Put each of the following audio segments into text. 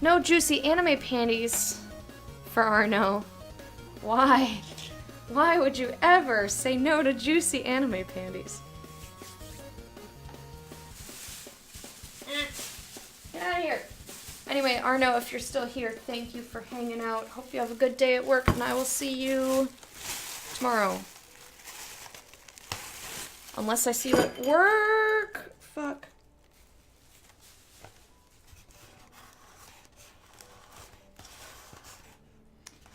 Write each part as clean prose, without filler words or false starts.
No juicy anime panties for Arno. Why? Why would you ever say no to juicy anime panties? Get out of here. Anyway, Arno, if you're still here, thank you for hanging out. Hope you have a good day at work, and I will see you tomorrow. Unless I see you at work. Fuck.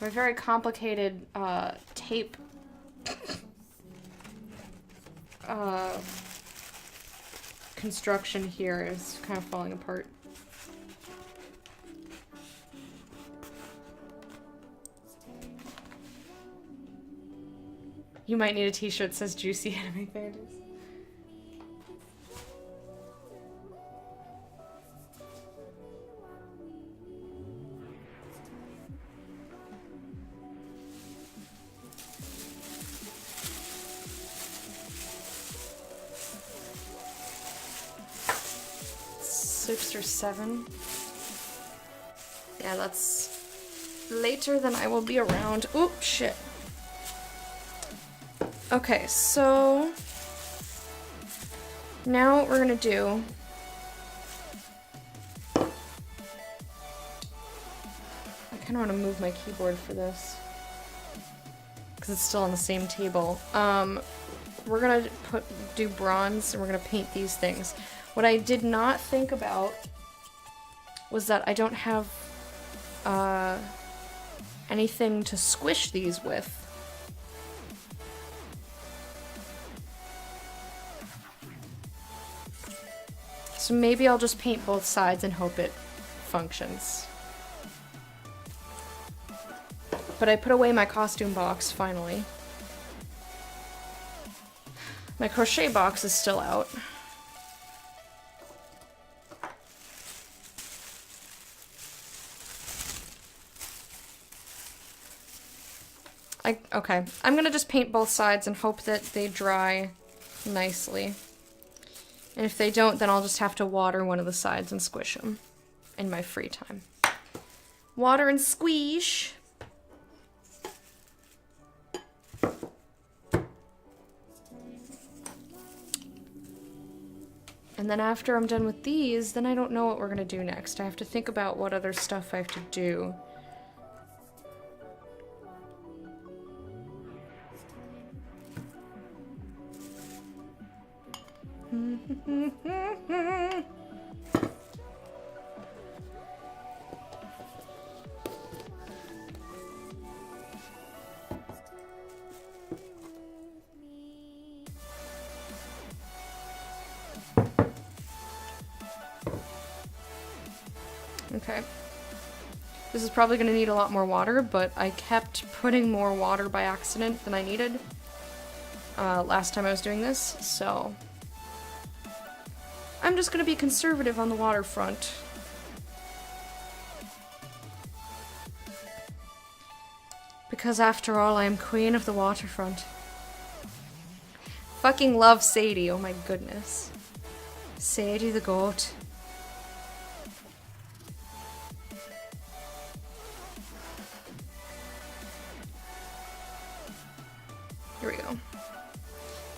A very complicated tape construction here is kind of falling apart. You might need a t-shirt that says Juicy Anime Panties. Or 7. Yeah, that's later than I will be around. Oop, shit. Okay, so now what we're gonna do I kinda wanna move my keyboard for this because it's still on the same table. We're gonna do bronze and we're gonna paint these things. What I did not think about was that I don't have anything to squish these with. So maybe I'll just paint both sides and hope it functions. But I put away my costume box, finally. My crochet box is still out. Okay, I'm gonna just paint both sides and hope that they dry nicely. And if they don't, then I'll just have to water one of the sides and squish them in my free time. Water and squish. And then after I'm done with these, then I don't know what we're gonna do next. I have to think about what other stuff I have to do. Okay. This is probably going to need a lot more water, but I kept putting more water by accident than I needed last time I was doing this, so I'm just going to be conservative on the waterfront. Because after all, I am queen of the waterfront. Fucking love Sadie, oh my goodness. Sadie the goat. Here we go.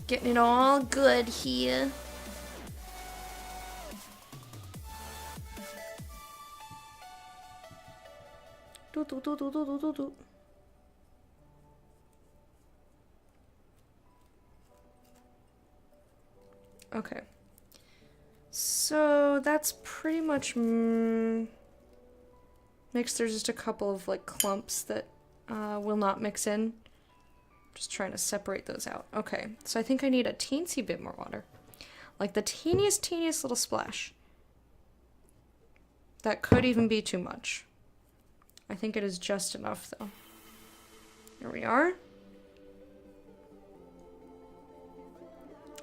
Getting it all good here. Do, do, do, do, do, do, do, do. Okay. So that's pretty much mixed. There's just a couple of like clumps that will not mix in. Just trying to separate those out. Okay, so I think I need a teensy bit more water. Like the teeniest little splash. That could even be too much. I think it is just enough though. Here we are.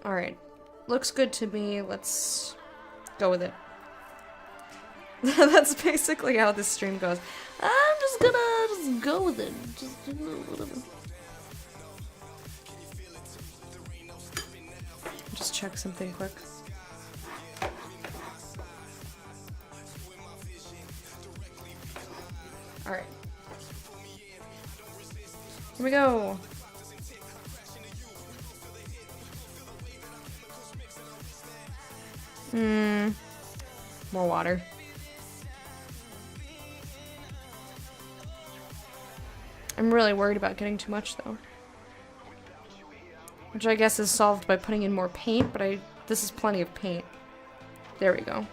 Alright. Looks good to me. Let's go with it. That's basically how this stream goes. I'm just gonna go with it. Just whatever. Just check something quick. Alright. Here we go. More water. I'm really worried about getting too much though. Which I guess is solved by putting in more paint, but this is plenty of paint. There we go.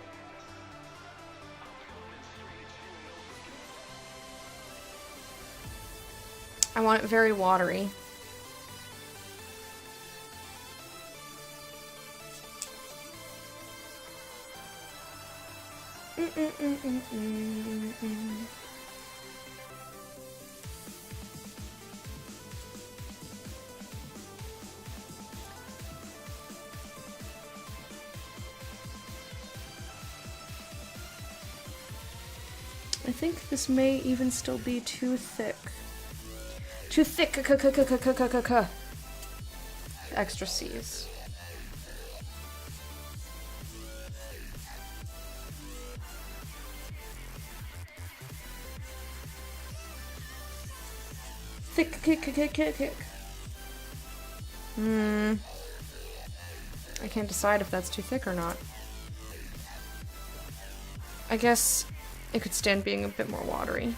I want it very watery. I think this may even still be too thick. Too thick. Extra C's. Thick, kick. I can't decide if that's too thick or not. I guess it could stand being a bit more watery.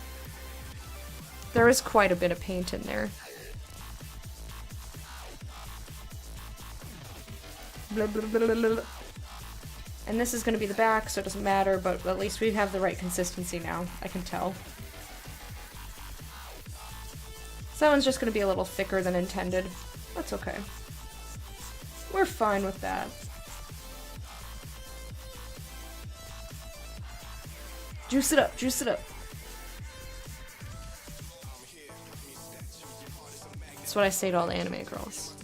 There is quite a bit of paint in there. Blah, blah, blah, blah, blah. And this is going to be the back, so it doesn't matter, but at least we have the right consistency now. I can tell. So that one's just going to be a little thicker than intended. That's okay. We're fine with that. Juice it up, juice it up. That's what I say to all the anime girls.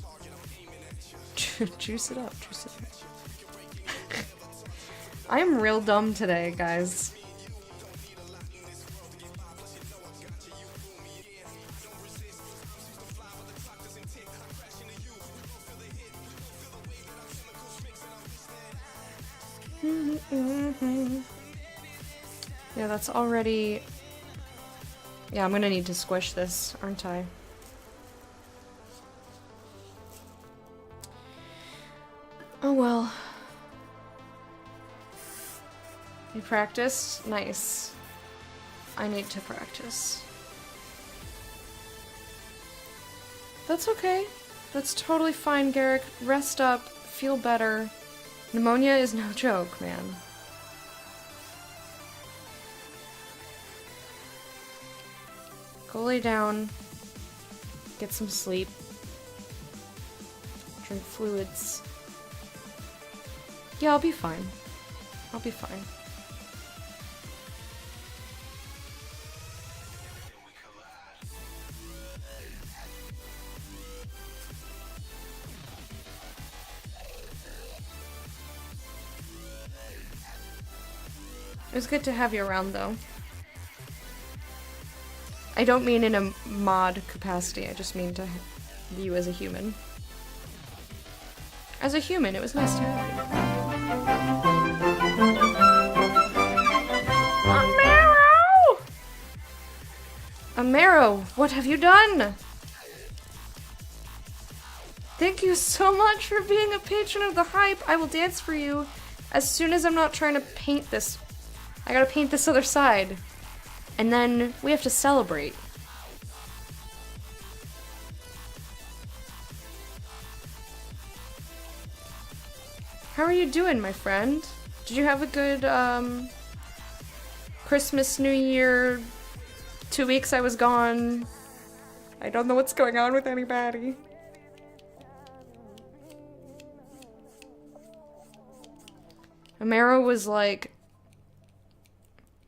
Juice it up, juice it up. I am real dumb today, guys. Yeah, that's already... Yeah, I'm gonna need to squish this, aren't I? Oh well. You practiced? Nice. I need to practice. That's okay. That's totally fine, Garrick. Rest up. Feel better. Pneumonia is no joke, man. Go lay down. Get some sleep. Drink fluids. Yeah, I'll be fine. I'll be fine. was good to have you around, though. I don't mean in a mod capacity, I just mean to you as a human. As a human, it was nice to have you. Amaro! Amaro, what have you done? Thank you so much for being a patron of the hype. I will dance for you as soon as I'm not trying to paint this. I gotta paint this other side. And then we have to celebrate. How are you doing, my friend? Did you have a good, Christmas, New Year, 2 weeks I was gone? I don't know what's going on with anybody. Amaro was like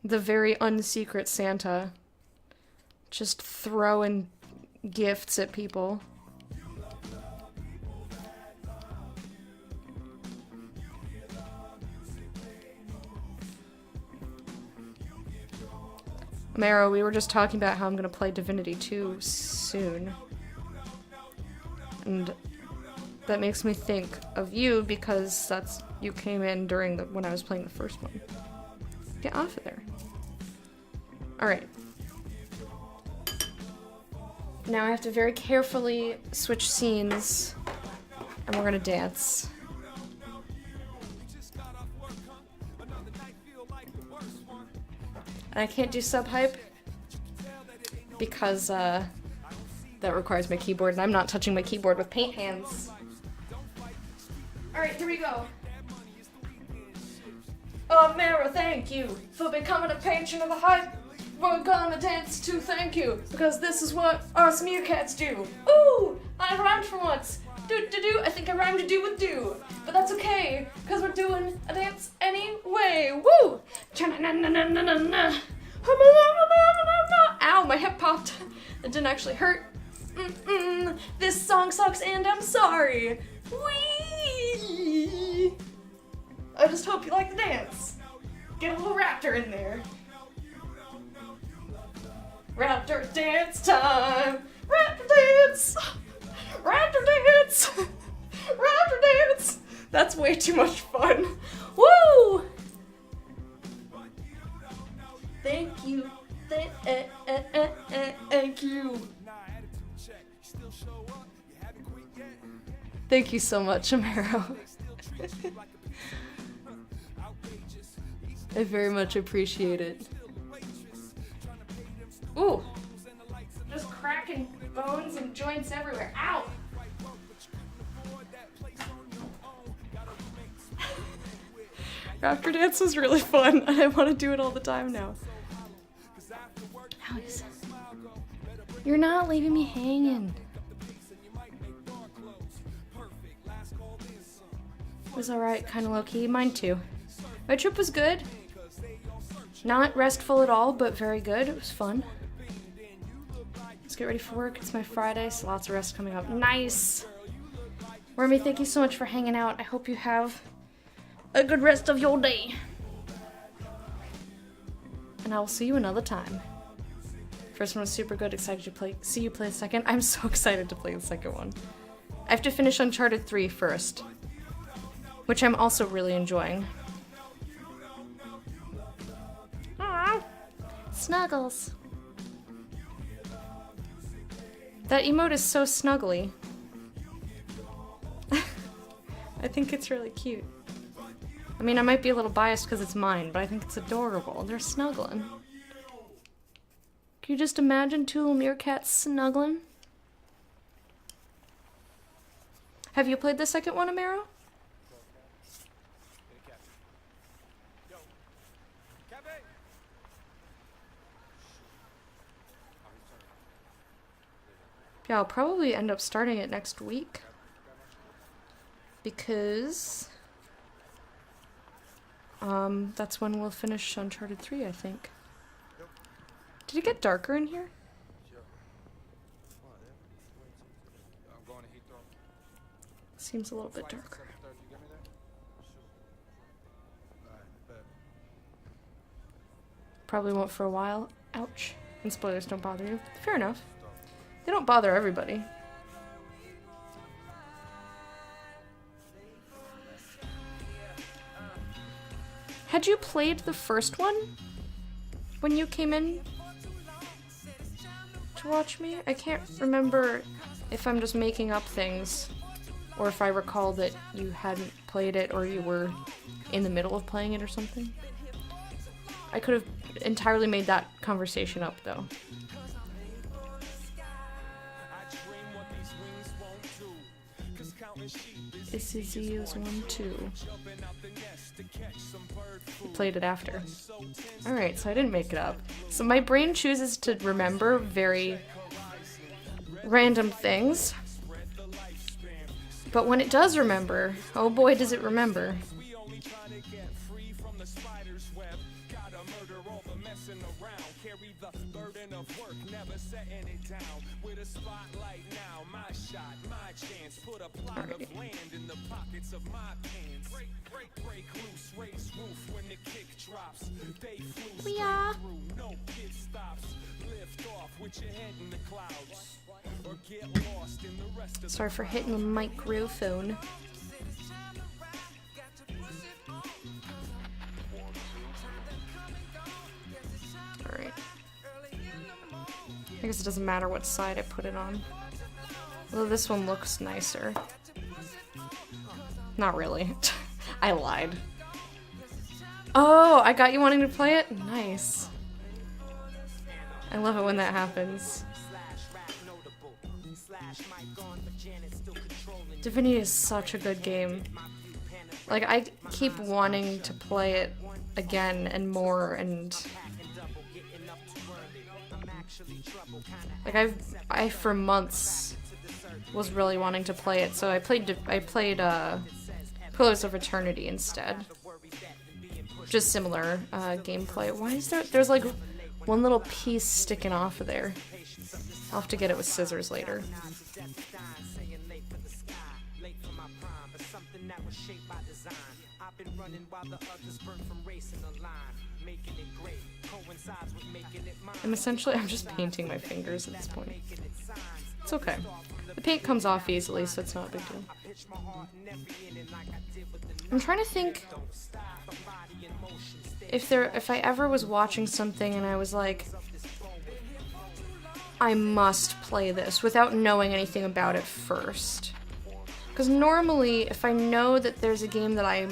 the very unsecret Santa, just throwing gifts at people. Amaro, we were just talking about how I'm gonna play Divinity 2 soon. And that makes me think of you because you came in during when I was playing the first one. Get off of there. Alright. Now I have to very carefully switch scenes, and we're gonna dance. And I can't do sub-hype because that requires my keyboard, and I'm not touching my keyboard with paint hands. Alright, here we go. Oh, Mara, thank you for becoming a patron of the hype. We're gonna dance to thank you, because this is what us meerkats do. Ooh, I rhymed for once. Do-do-do, I think I rhymed to do with do. But that's okay, because we're doing a dance anyway. Woo! Cha-na-na-na-na-na-na. Ow, my hip popped. It didn't actually hurt. This song sucks and I'm sorry. Whee! I just hope you like the dance. Get a little raptor in there. Raptor dance time! Raptor dance! Raptor dance! Raptor dance! That's way too much fun. Woo! Thank you. Thank you. Thank you so much, Amaro. I very much appreciate it. Ooh! Just cracking bones and joints everywhere. Ow! Raptor dance was really fun, and I want to do it all the time now. Alex, you're not leaving me hanging. It was alright, kind of low-key. Mine too. My trip was good. Not restful at all, but very good. It was fun. Let's get ready for work. It's my Friday, so lots of rest coming up. Nice! Wormy, thank you so much for hanging out. I hope you have a good rest of your day. And I will see you another time. First one was super good. Excited to see you play the second. I'm so excited to play the second one. I have to finish Uncharted 3 first, which I'm also really enjoying. Aww. Snuggles. That emote is so snuggly. I think it's really cute. I mean, I might be a little biased because it's mine, but I think it's adorable. They're snuggling. Can you just imagine two little meerkats snuggling? Have you played the second one, Amaro? Yeah, I'll probably end up starting it next week. Because that's when we'll finish Uncharted 3, I think. Did it get darker in here? Seems a little bit darker. Probably won't for a while. Ouch. And spoilers don't bother you. Fair enough. They don't bother everybody. Had you played the first one when you came in to watch me? I can't remember if I'm just making up things or if I recall that you hadn't played it or you were in the middle of playing it or something. I could have entirely made that conversation up though. This is Zeus 1-2. Played it after. Alright, so I didn't make it up. So my brain chooses to remember very random things. But when it does remember, oh boy does it remember. Alright. We are. Sorry for hitting the microphone. Alright. I guess it doesn't matter what side I put it on. Although this one looks nicer. Not really. I lied. Oh, I got you wanting to play it? Nice. I love it when that happens. Divinity is such a good game. Like, I keep wanting to play it again and more, and like I for months was really wanting to play it, so I played Pillars of Eternity instead. Just similar gameplay. Why is there's like one little piece sticking off of there? I'll have to get it with scissors later. I'm just painting my fingers at this point. It's okay. The paint comes off easily, so it's not a big deal. I'm trying to think if I ever was watching something and I was like, I must play this without knowing anything about it first. Because normally, if I know that there's a game that I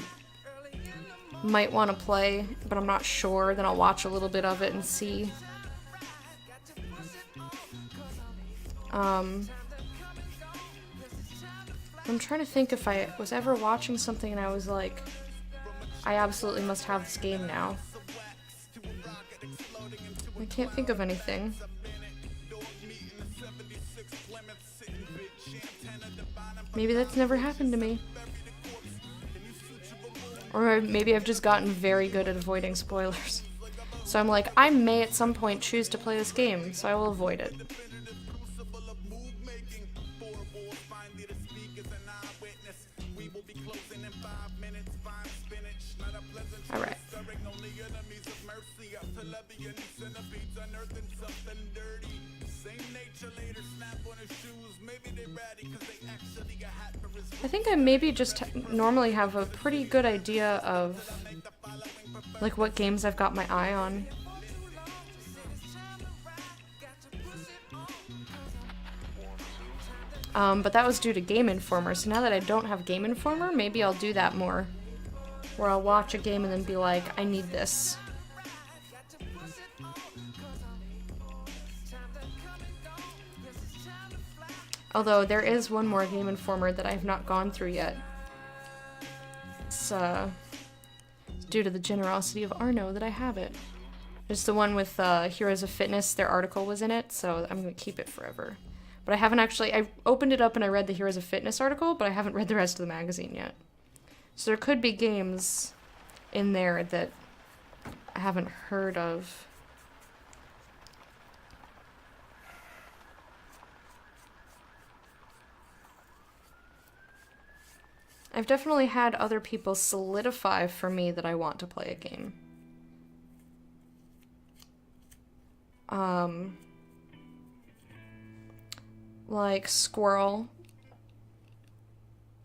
might want to play, but I'm not sure, then I'll watch a little bit of it and see. I'm trying to think if I was ever watching something and I was like, I absolutely must have this game now. I can't think of anything. Maybe that's never happened to me. Or maybe I've just gotten very good at avoiding spoilers. So I'm like, I may at some point choose to play this game, so I will avoid it. Alright. I think I maybe just normally have a pretty good idea of like what games I've got my eye on. But that was due to Game Informer, so now that I don't have Game Informer, maybe I'll do that more. Where I'll watch a game and then be like, I need this. Although there is one more Game Informer that I've not gone through yet. It's due to the generosity of Arno that I have it. It's the one with Heroes of Fitness, their article was in it, so I'm going to keep it forever. But I haven't actually, I opened it up and I read the Heroes of Fitness article, but I haven't read the rest of the magazine yet. So there could be games in there that I haven't heard of. I've definitely had other people solidify for me that I want to play a game. like Squirrel.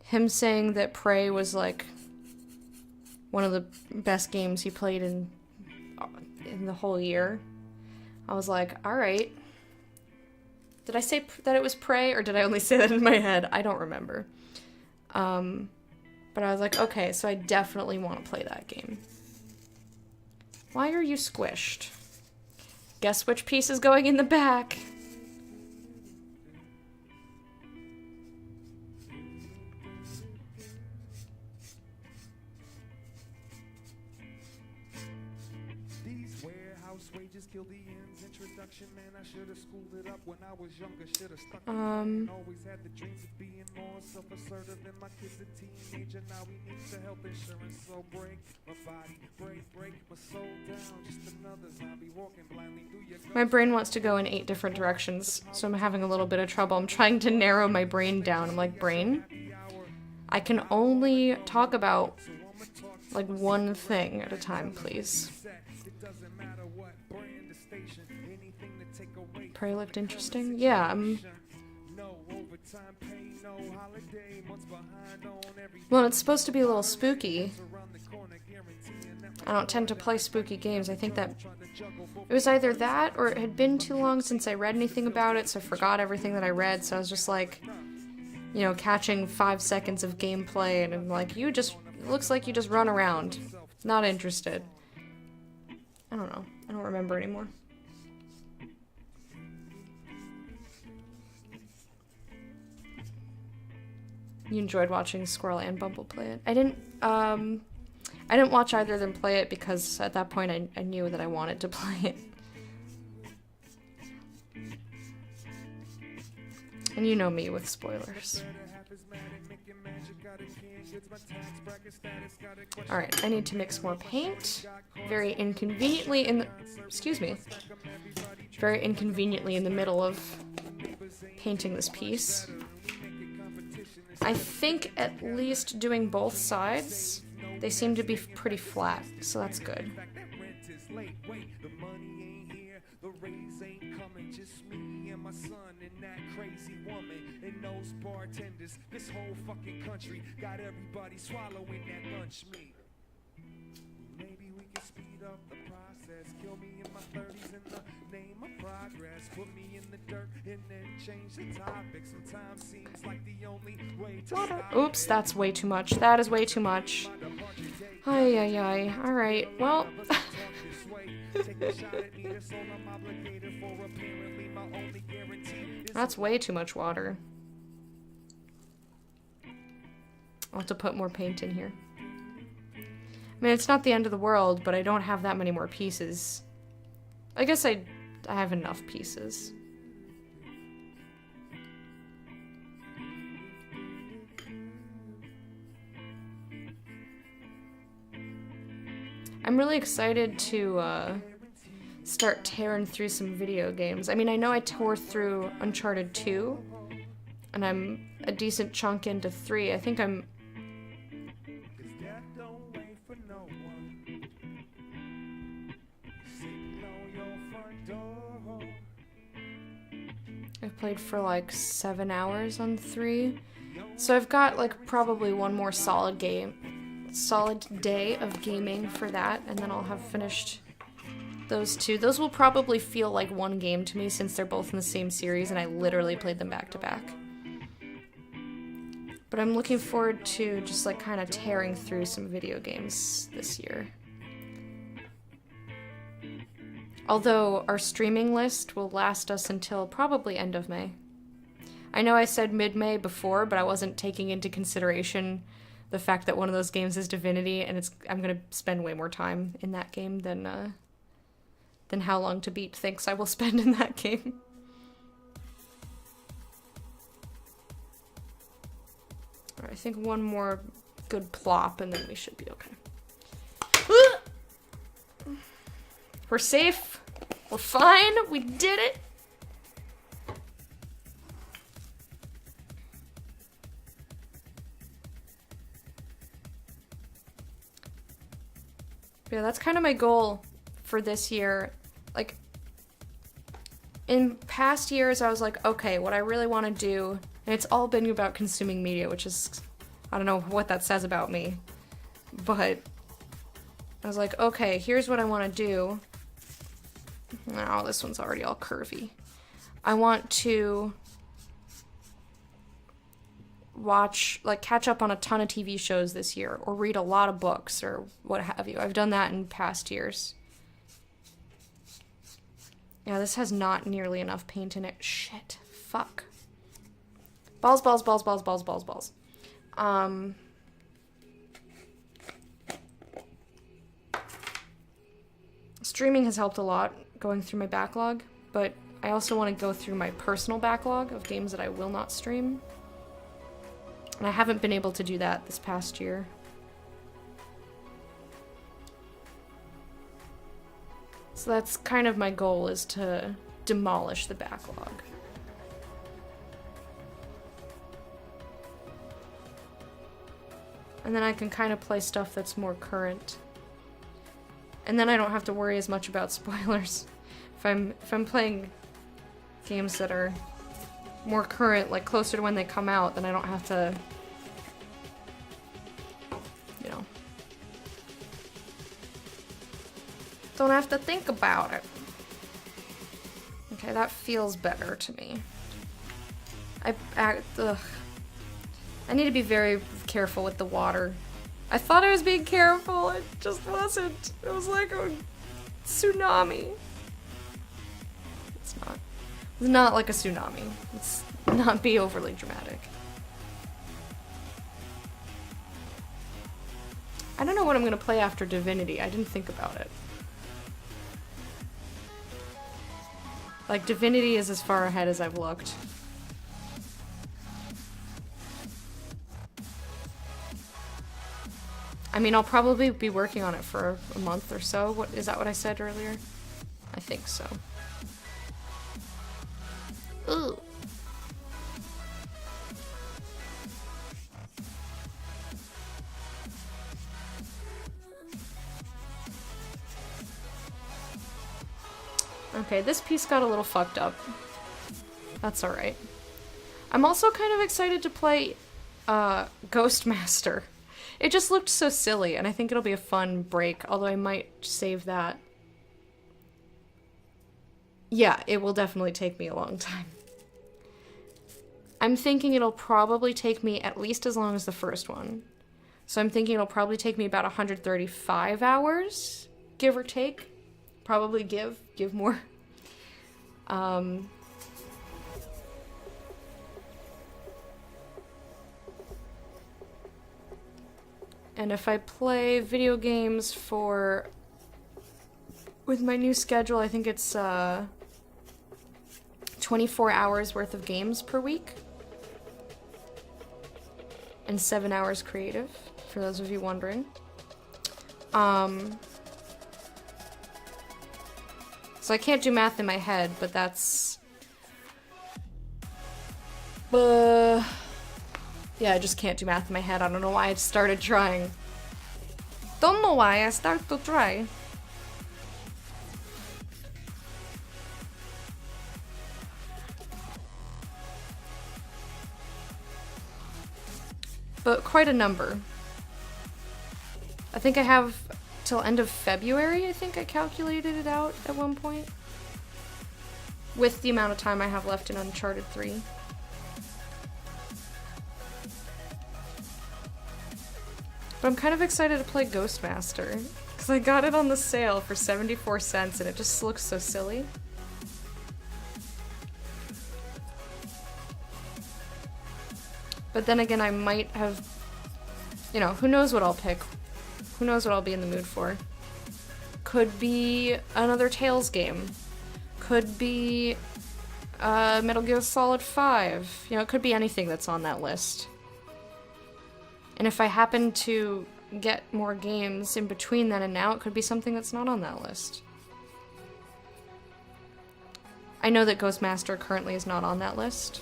Him saying that Prey was like one of the best games he played in the whole year. I was like, all right. Did I say that it was Prey, or did I only say that in my head? I don't remember. But I was like, okay, so I definitely want to play that game. Why are you squished? Guess which piece is going in the back? Kill the ends, introduction, man, I should have schooled it up when I was younger, should have stuck and always had the dreams of being more self-assertive than my kid's a teenager, now he needs the health insurance, so break my body, break my soul down, just another zombie walking blindly through your My brain wants to go in 8 different directions, so I'm having a little bit of trouble. I'm trying to narrow my brain down. I'm like, brain? I can only talk about like one thing at a time, please. Prey looked interesting. Yeah, well, it's supposed to be a little spooky. I don't tend to play spooky games. I think that it was either that or it had been too long since I read anything about it, so I forgot everything that I read, so I was just like, you know, catching 5 seconds of gameplay, and I'm like, it looks like you just run around. Not interested. I don't know. I don't remember anymore. You enjoyed watching Squirrel and Bumble play it. I didn't watch either of them play it because at that point I knew that I wanted to play it. And you know me with spoilers. Alright, I need to mix more paint. Very inconveniently in the... Excuse me. Very inconveniently in the middle of painting this piece. I think at least doing both sides, they seem to be pretty flat, so that's good. This whole fucking country got everybody swallowing that lunch meat. Maybe we can speed up the process. Kill me in my 30s in the name of progress. Put me in the dirt and then change the topic. Sometimes seems like the only way to stop. Oops, that's way too much. That is way too much. Ay, ay, ay. Alright, well. That's way too much water. I'll have to put more paint in here. I mean, it's not the end of the world, but I don't have that many more pieces. I guess I have enough pieces. I'm really excited to start tearing through some video games. I mean, I know I tore through Uncharted 2, and I'm a decent chunk into 3. I think I'm... I've played for like 7 hours on 3. So I've got like probably one more solid day of gaming for that, and then I'll have finished those 2. Those will probably feel like one game to me since they're both in the same series and I literally played them back to back. But I'm looking forward to just like kind of tearing through some video games this year. Although our streaming list will last us until probably end of May. I know I said mid-May before, but I wasn't taking into consideration the fact that one of those games is Divinity, and I'm gonna spend way more time in that game than How Long to Beat thinks I will spend in that game. Alright, I think one more good plop, and then we should be okay. We're safe. We're fine. We did it. Yeah, that's kind of my goal for this year. Like, in past years, I was like, okay, what I really want to do, and it's all been about consuming media, which is, I don't know what that says about me, but I was like, okay, here's what I want to do. Oh, this one's already all curvy. I want to watch, like, catch up on a ton of TV shows this year, or read a lot of books, or what have you. I've done that in past years. Yeah, this has not nearly enough paint in it. Shit. Fuck. Balls, balls, balls, balls, balls, balls, balls. Streaming has helped a lot, going through my backlog, but I also want to go through my personal backlog of games that I will not stream. And I haven't been able to do that this past year. So that's kind of my goal, is to demolish the backlog. And then I can kind of play stuff that's more current. And then I don't have to worry as much about spoilers. If I'm playing games that are more current, like closer to when they come out, then I don't have to, you know, don't have to think about it. Okay, that feels better to me. Ugh. I need to be very careful with the water. I thought I was being careful, it just wasn't. It was like a tsunami. It's not. It's not like a tsunami. Let's not be overly dramatic. I don't know what I'm gonna play after Divinity. I didn't think about it. Like, Divinity is as far ahead as I've looked. I mean, I'll probably be working on it for a month or so. What is that what I said earlier? I think so. Ooh. Okay, this piece got a little fucked up. That's alright. I'm also kind of excited to play Ghostmaster. It just looked so silly, and I think it'll be a fun break, although I might save that. Yeah, it will definitely take me a long time. I'm thinking it'll probably take me at least as long as the first one. So I'm thinking it'll probably take me about 135 hours, give or take. Probably give more. And if I play video games with my new schedule, I think it's 24 hours worth of games per week. And 7 hours creative, for those of you wondering. So I can't do math in my head, but that's... yeah, I just can't do math in my head. I don't know why I started trying. Don't know why I started to try. But quite a number. I think I have till end of February, I think I calculated it out at one point. With the amount of time I have left in Uncharted 3. But I'm kind of excited to play Ghostmaster, because I got it on the sale for 74 cents and it just looks so silly. But then again, I might have, you know, who knows what I'll pick. Who knows what I'll be in the mood for. Could be another Tales game. Could be Metal Gear Solid 5. You know, it could be anything that's on that list. And if I happen to get more games in between then and now, it could be something that's not on that list. I know that Ghostmaster currently is not on that list.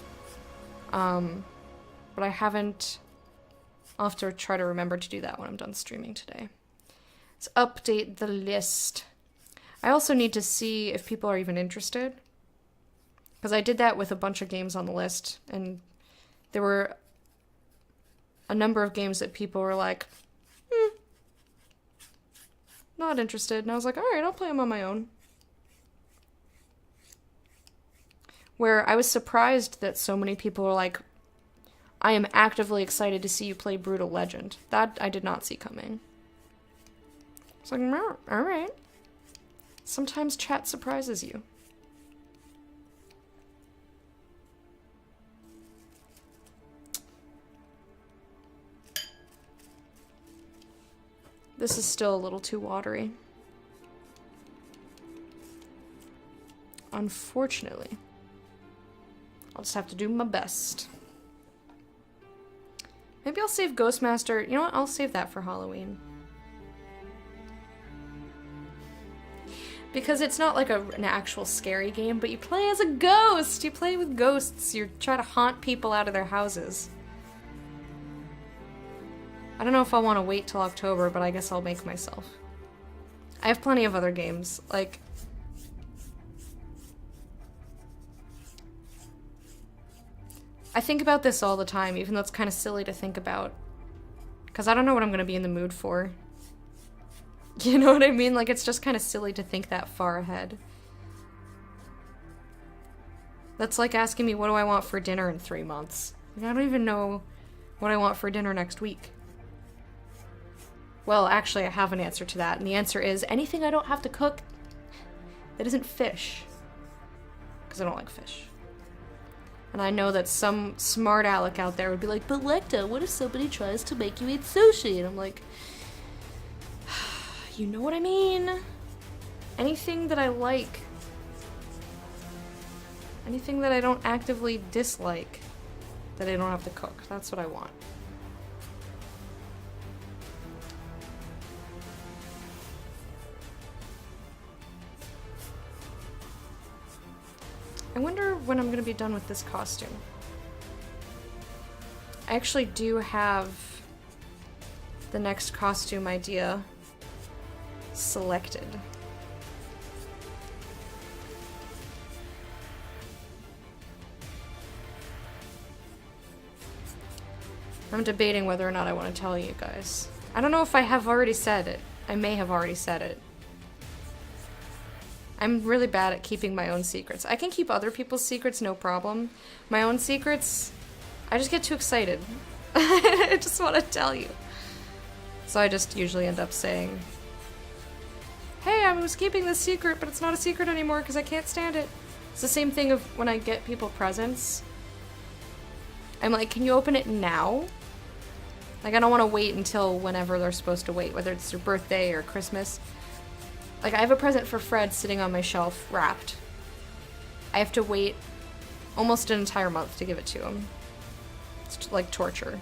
But I haven't... I'll have to try to remember to do that when I'm done streaming today. Let's update the list. I also need to see if people are even interested. Because I did that with a bunch of games on the list, and there were a number of games that people were like, not interested. And I was like, alright, I'll play them on my own. Where I was surprised that so many people were like, I am actively excited to see you play Brutal Legend. That I did not see coming. It's like, alright. Sometimes chat surprises you. This is still a little too watery. Unfortunately. I'll just have to do my best. Maybe I'll save Ghostmaster. You know what? I'll save that for Halloween. Because it's not like an actual scary game, but you play as a ghost! You play with ghosts. You try to haunt people out of their houses. I don't know if I want to wait till October, but I guess I'll make myself. I have plenty of other games. Like, I think about this all the time, even though it's kind of silly to think about. Because I don't know what I'm going to be in the mood for. You know what I mean? Like, it's just kind of silly to think that far ahead. That's like asking me, what do I want for dinner in 3 months? Like, I don't even know what I want for dinner next week. Well, actually, I have an answer to that, and the answer is anything I don't have to cook that isn't fish. Because I don't like fish. And I know that some smart aleck out there would be like, but Lecta, what if somebody tries to make you eat sushi? And I'm like, you know what I mean? Anything that I like. Anything that I don't actively dislike that I don't have to cook. That's what I want. I wonder when I'm gonna be done with this costume. I actually do have the next costume idea selected. I'm debating whether or not I want to tell you guys. I don't know if I have already said it. I may have already said it. I'm really bad at keeping my own secrets. I can keep other people's secrets, no problem. My own secrets, I just get too excited. I just want to tell you. So I just usually end up saying, hey, I was keeping this secret, but it's not a secret anymore because I can't stand it. It's the same thing of when I get people presents. I'm like, can you open it now? Like, I don't want to wait until whenever they're supposed to wait, whether it's their birthday or Christmas. Like, I have a present for Fred sitting on my shelf, wrapped. I have to wait almost an entire month to give it to him. It's like torture.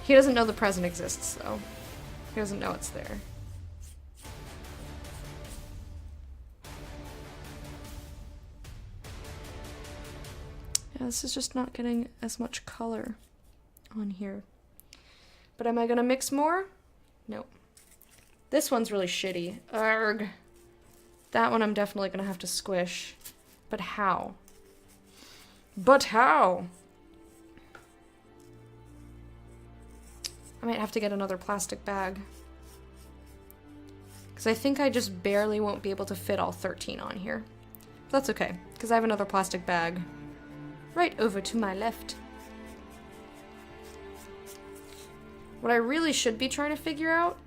He doesn't know the present exists, though. He doesn't know it's there. Yeah, this is just not getting as much color on here. But am I gonna mix more? Nope. This one's really shitty. Arrgh. That one I'm definitely gonna have to squish. But how? But how? I might have to get another plastic bag. Because I think I just barely won't be able to fit all 13 on here. But that's okay, because I have another plastic bag right over to my left. What I really should be trying to figure out,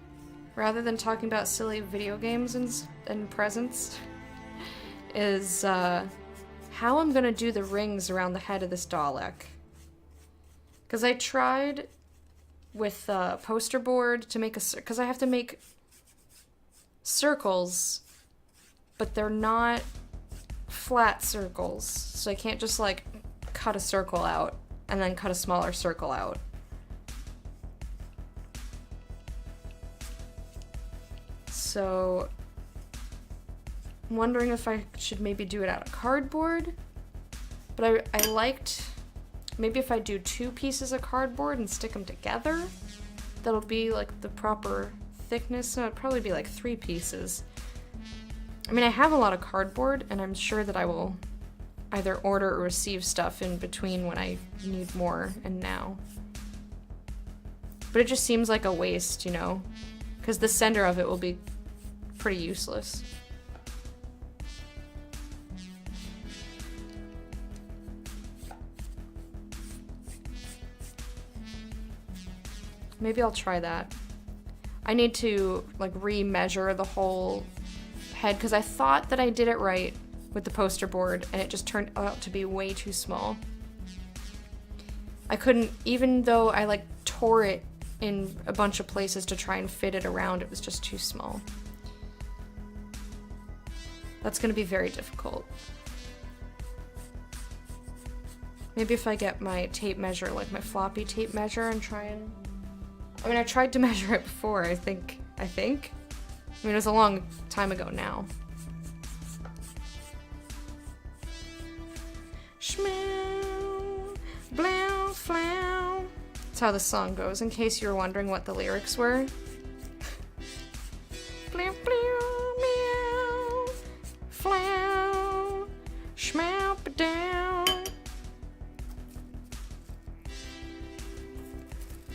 rather than talking about silly video games and presents, is how I'm gonna do the rings around the head of this Dalek. Because I tried with a poster board to make because I have to make circles, but they're not flat circles, so I can't just like cut a circle out and then cut a smaller circle out. So I'm wondering if I should maybe do it out of cardboard, but I liked maybe if I do 2 pieces of cardboard and stick them together, that'll be like the proper thickness. So it'd probably be like 3 pieces. I mean, I have a lot of cardboard, and I'm sure that I will either order or receive stuff in between when I need more and now. But it just seems like a waste, you know? Because the center of it will be pretty useless. Maybe I'll try that. I need to, like, re-measure the whole head, because I thought that I did it right with the poster board, and it just turned out to be way too small. I couldn't, even though I, like, tore it in a bunch of places to try and fit it around, it was just too small. That's gonna be very difficult. Maybe if I get my tape measure, like my floppy tape measure, and try and... I mean, I tried to measure it before, I think. I mean, it was a long time ago now. Shmeow, blow, flow. That's how the song goes, in case you were wondering what the lyrics were. Blow, blow, meow, flow, shmeow, ba-down.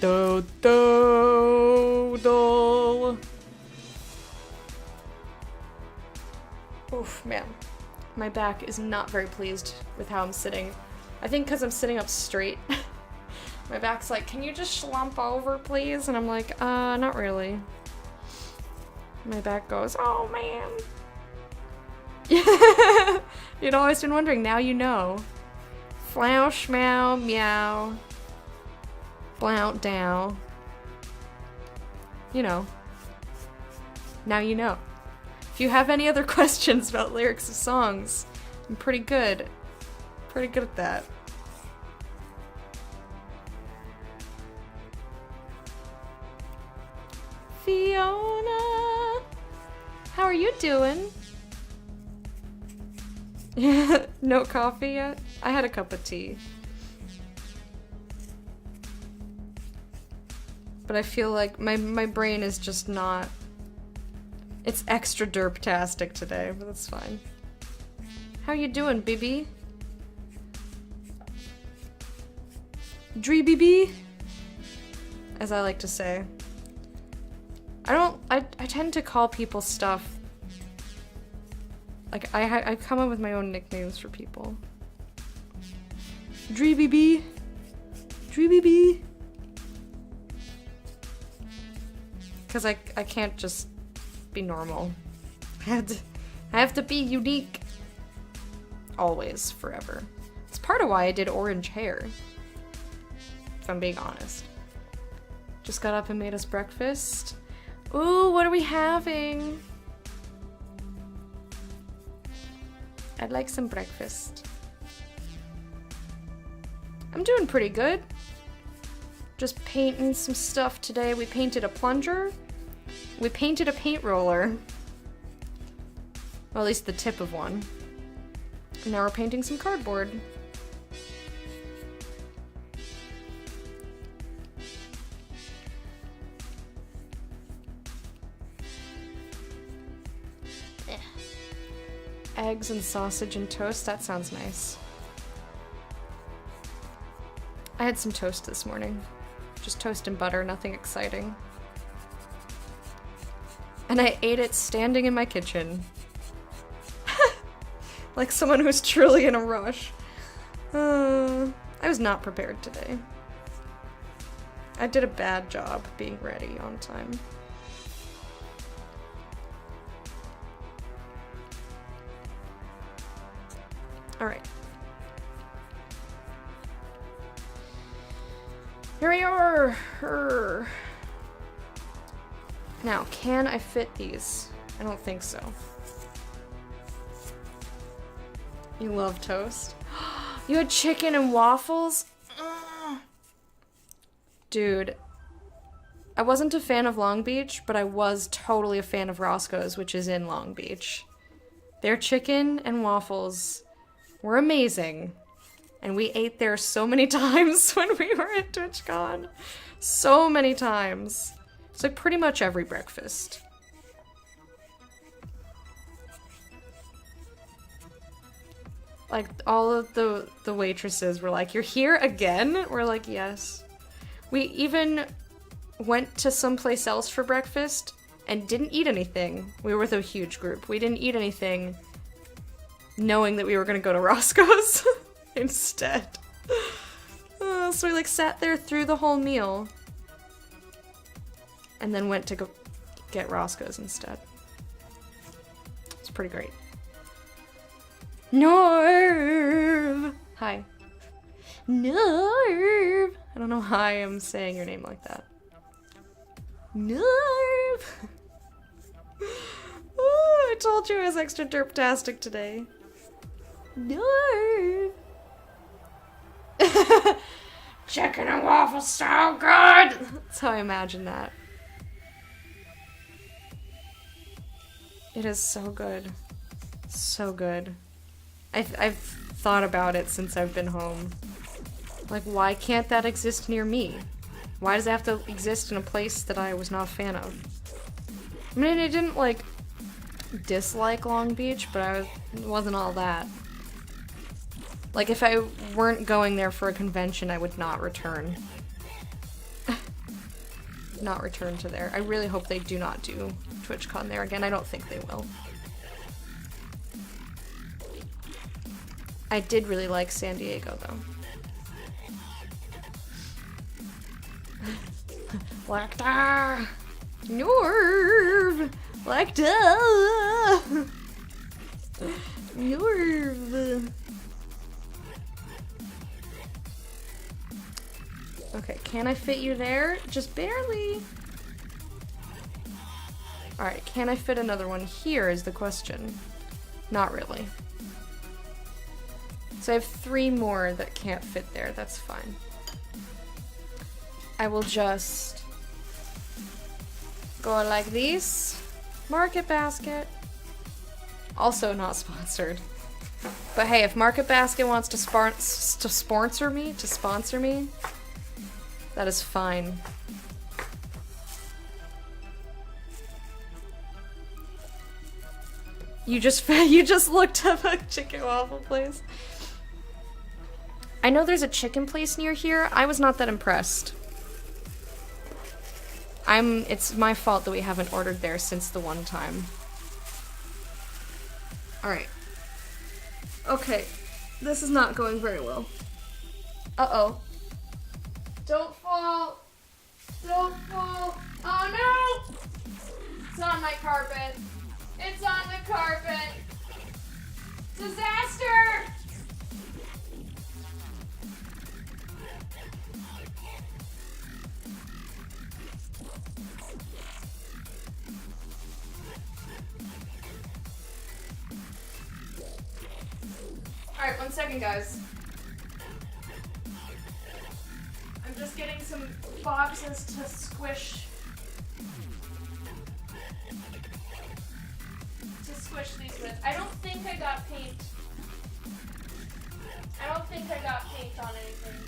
Do, do, do. Oof, man. My back is not very pleased with how I'm sitting. I think because I'm sitting up straight. My back's like, can you just slump over, please? And I'm like, not really. My back goes, oh, man. You'd always been wondering, now you know. Flow, schmow, meow. Blount down. You know. Now you know. If you have any other questions about lyrics of songs, I'm pretty good. Pretty good at that. Fiona! How are you doing? No coffee yet? I had a cup of tea. But I feel like my brain is just not... It's extra derptastic today, but that's fine. How you doing, BB? Dree BB? As I like to say. I tend to call people stuff... Like, I come up with my own nicknames for people. Dree BB? Dree BB? Because I can't just be normal. I have to be unique. Always, forever. It's part of why I did orange hair. If I'm being honest. Just got up and made us breakfast. Ooh, what are we having? I'd like some breakfast. I'm doing pretty good. Just painting some stuff today. We painted a plunger. We painted a paint roller. Well, at least the tip of one. And now we're painting some cardboard. Eggs and sausage and toast, that sounds nice. I had some toast this morning. Just toast and butter, nothing exciting. And I ate it standing in my kitchen. Like someone who's truly in a rush. I was not prepared today. I did a bad job being ready on time. Alright. Here we are! Now, can I fit these? I don't think so. You love toast? You had chicken and waffles? Dude. I wasn't a fan of Long Beach, but I was totally a fan of Roscoe's, which is in Long Beach. Their chicken and waffles were amazing. And we ate there so many times when we were at TwitchCon. So many times. It's like pretty much every breakfast. Like, all of the waitresses were like, "You're here again?" We're like, "Yes." We even went to someplace else for breakfast and didn't eat anything. We were with a huge group. We didn't eat anything knowing that we were gonna go to Roscoe's instead. So we like sat there through the whole meal and then went to go get Roscoe's instead. It's pretty great. Norv! Hi. Norv! I don't know why I'm saying your name like that. Norv! Oh, I told you I was extra derptastic today. Norv! Chicken and waffles so good! That's how I imagine that. It is so good. So good. I've thought about it since I've been home. Like, why can't that exist near me? Why does it have to exist in a place that I was not a fan of? I mean, I didn't, like, dislike Long Beach, but it wasn't all that. Like, if I weren't going there for a convention, I would not return. Not return to there. I really hope they do not do TwitchCon there again. I don't think they will. I did really like San Diego, though. Like da! Norv! Like da! Norv! Okay, can I fit you there? Just barely. Alright, can I fit another one here is the question. Not really. So I have 3 more that can't fit there, that's fine. I will just go like this. Market Basket. Also not sponsored. But hey, if Market Basket wants to sponsor me, that is fine. You just looked up a chicken waffle place. I know there's a chicken place near here. I was not that impressed. It's my fault that we haven't ordered there since the one time. Alright. Okay. This is not going very well. Uh-oh. Don't fall! Don't fall! Oh no! It's on my carpet. It's on the carpet. Disaster! Alright, 1 second, guys. I'm just getting some boxes to squish. These with. I don't think I got paint. I don't think I got paint on anything.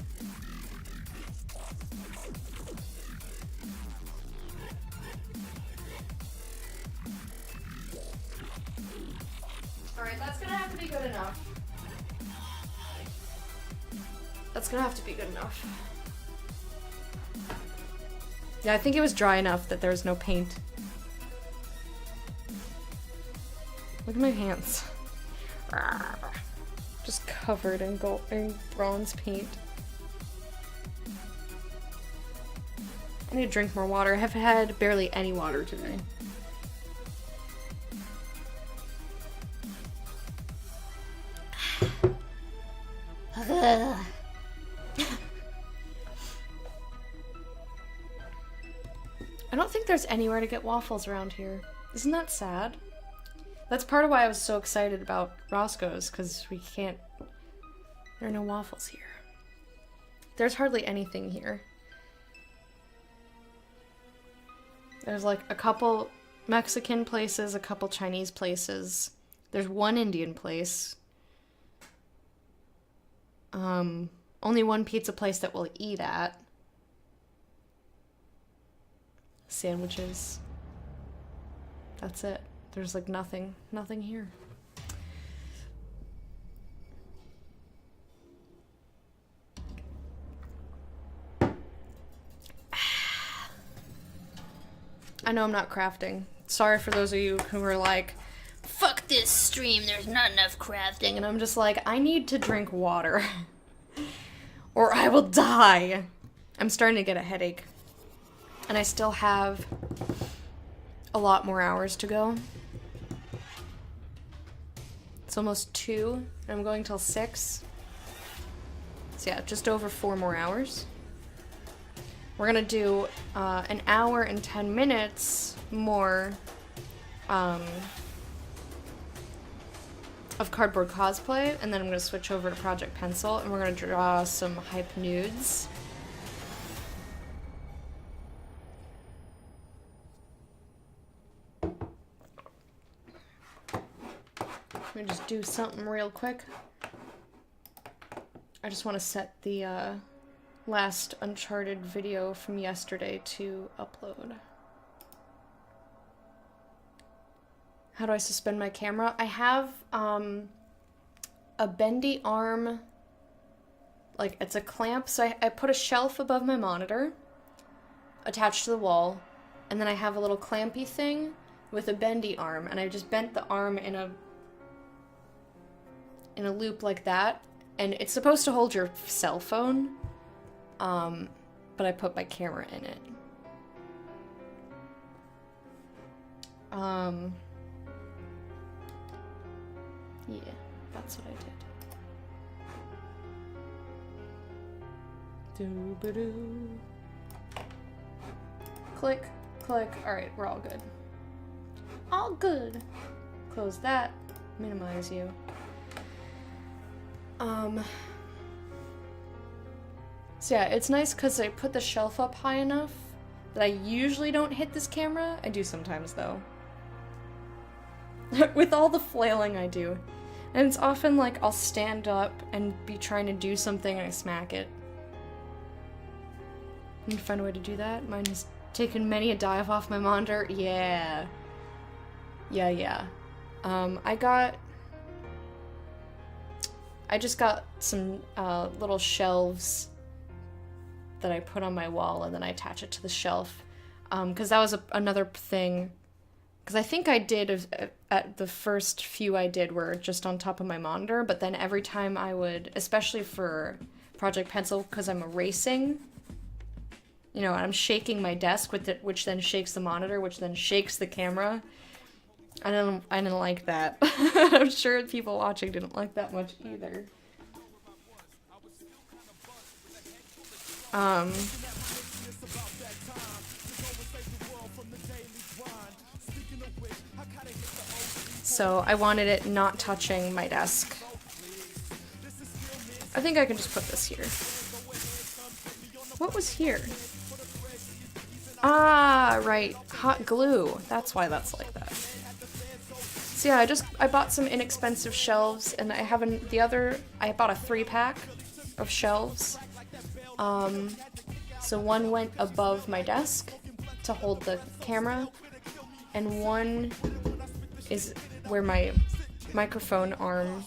Alright, that's gonna have to be good enough. That's gonna have to be good enough. Yeah, I think it was dry enough that there was no paint. Look at my hands. Just covered in gold and bronze paint. I need to drink more water. I have had barely any water today. I don't think there's anywhere to get waffles around here. Isn't that sad? That's part of why I was so excited about Roscoe's, because there are no waffles here. There's hardly anything here. There's like a couple Mexican places, a couple Chinese places. There's one Indian place. Only one pizza place that we'll eat at. Sandwiches. That's it. There's like nothing here. I know I'm not crafting. Sorry for those of you who are like, fuck this stream, there's not enough crafting. And I'm just like, I need to drink water. Or I will die. I'm starting to get a headache. And I still have a lot more hours to go. It's almost 2, and I'm going till 6. So yeah, just over 4 more hours. We're gonna do an hour and 10 minutes more of cardboard cosplay, and then I'm gonna switch over to Project Pencil, and we're gonna draw some hype nudes. Let me just do something real quick. I just want to set the last Uncharted video from yesterday to upload. How do I suspend my camera? I have a bendy arm, like it's a clamp, so I put a shelf above my monitor attached to the wall, and then I have a little clampy thing with a bendy arm, and I just bent the arm in a loop like that, and it's supposed to hold your cell phone, but I put my camera in it. Yeah, that's what I did. Doo-ba-doo. Click, click. Alright, we're all good. All good. Close that. Minimize you. So yeah, it's nice because I put the shelf up high enough that I usually don't hit this camera. I do sometimes, though. With all the flailing I do. And it's often like I'll stand up and be trying to do something and I smack it. Need to find a way to do that. Mine has taken many a dive off my monitor. Yeah. Yeah. I just got some little shelves that I put on my wall, and then I attach it to the shelf. Because that was another thing. Because I think I did, at the first few I did were just on top of my monitor, but then every time I would, especially for Project Pencil, because I'm erasing, you know, I'm shaking my desk, with it, which then shakes the monitor, which then shakes the camera. I didn't like that. I'm sure people watching didn't like that much either. So I wanted it not touching my desk. I think I can just put this here. What was here? Ah, right. Hot glue. That's why that's like that. So yeah, I bought some inexpensive shelves, and I have I bought a 3-pack of shelves. So one went above my desk to hold the camera, and one is where my microphone arm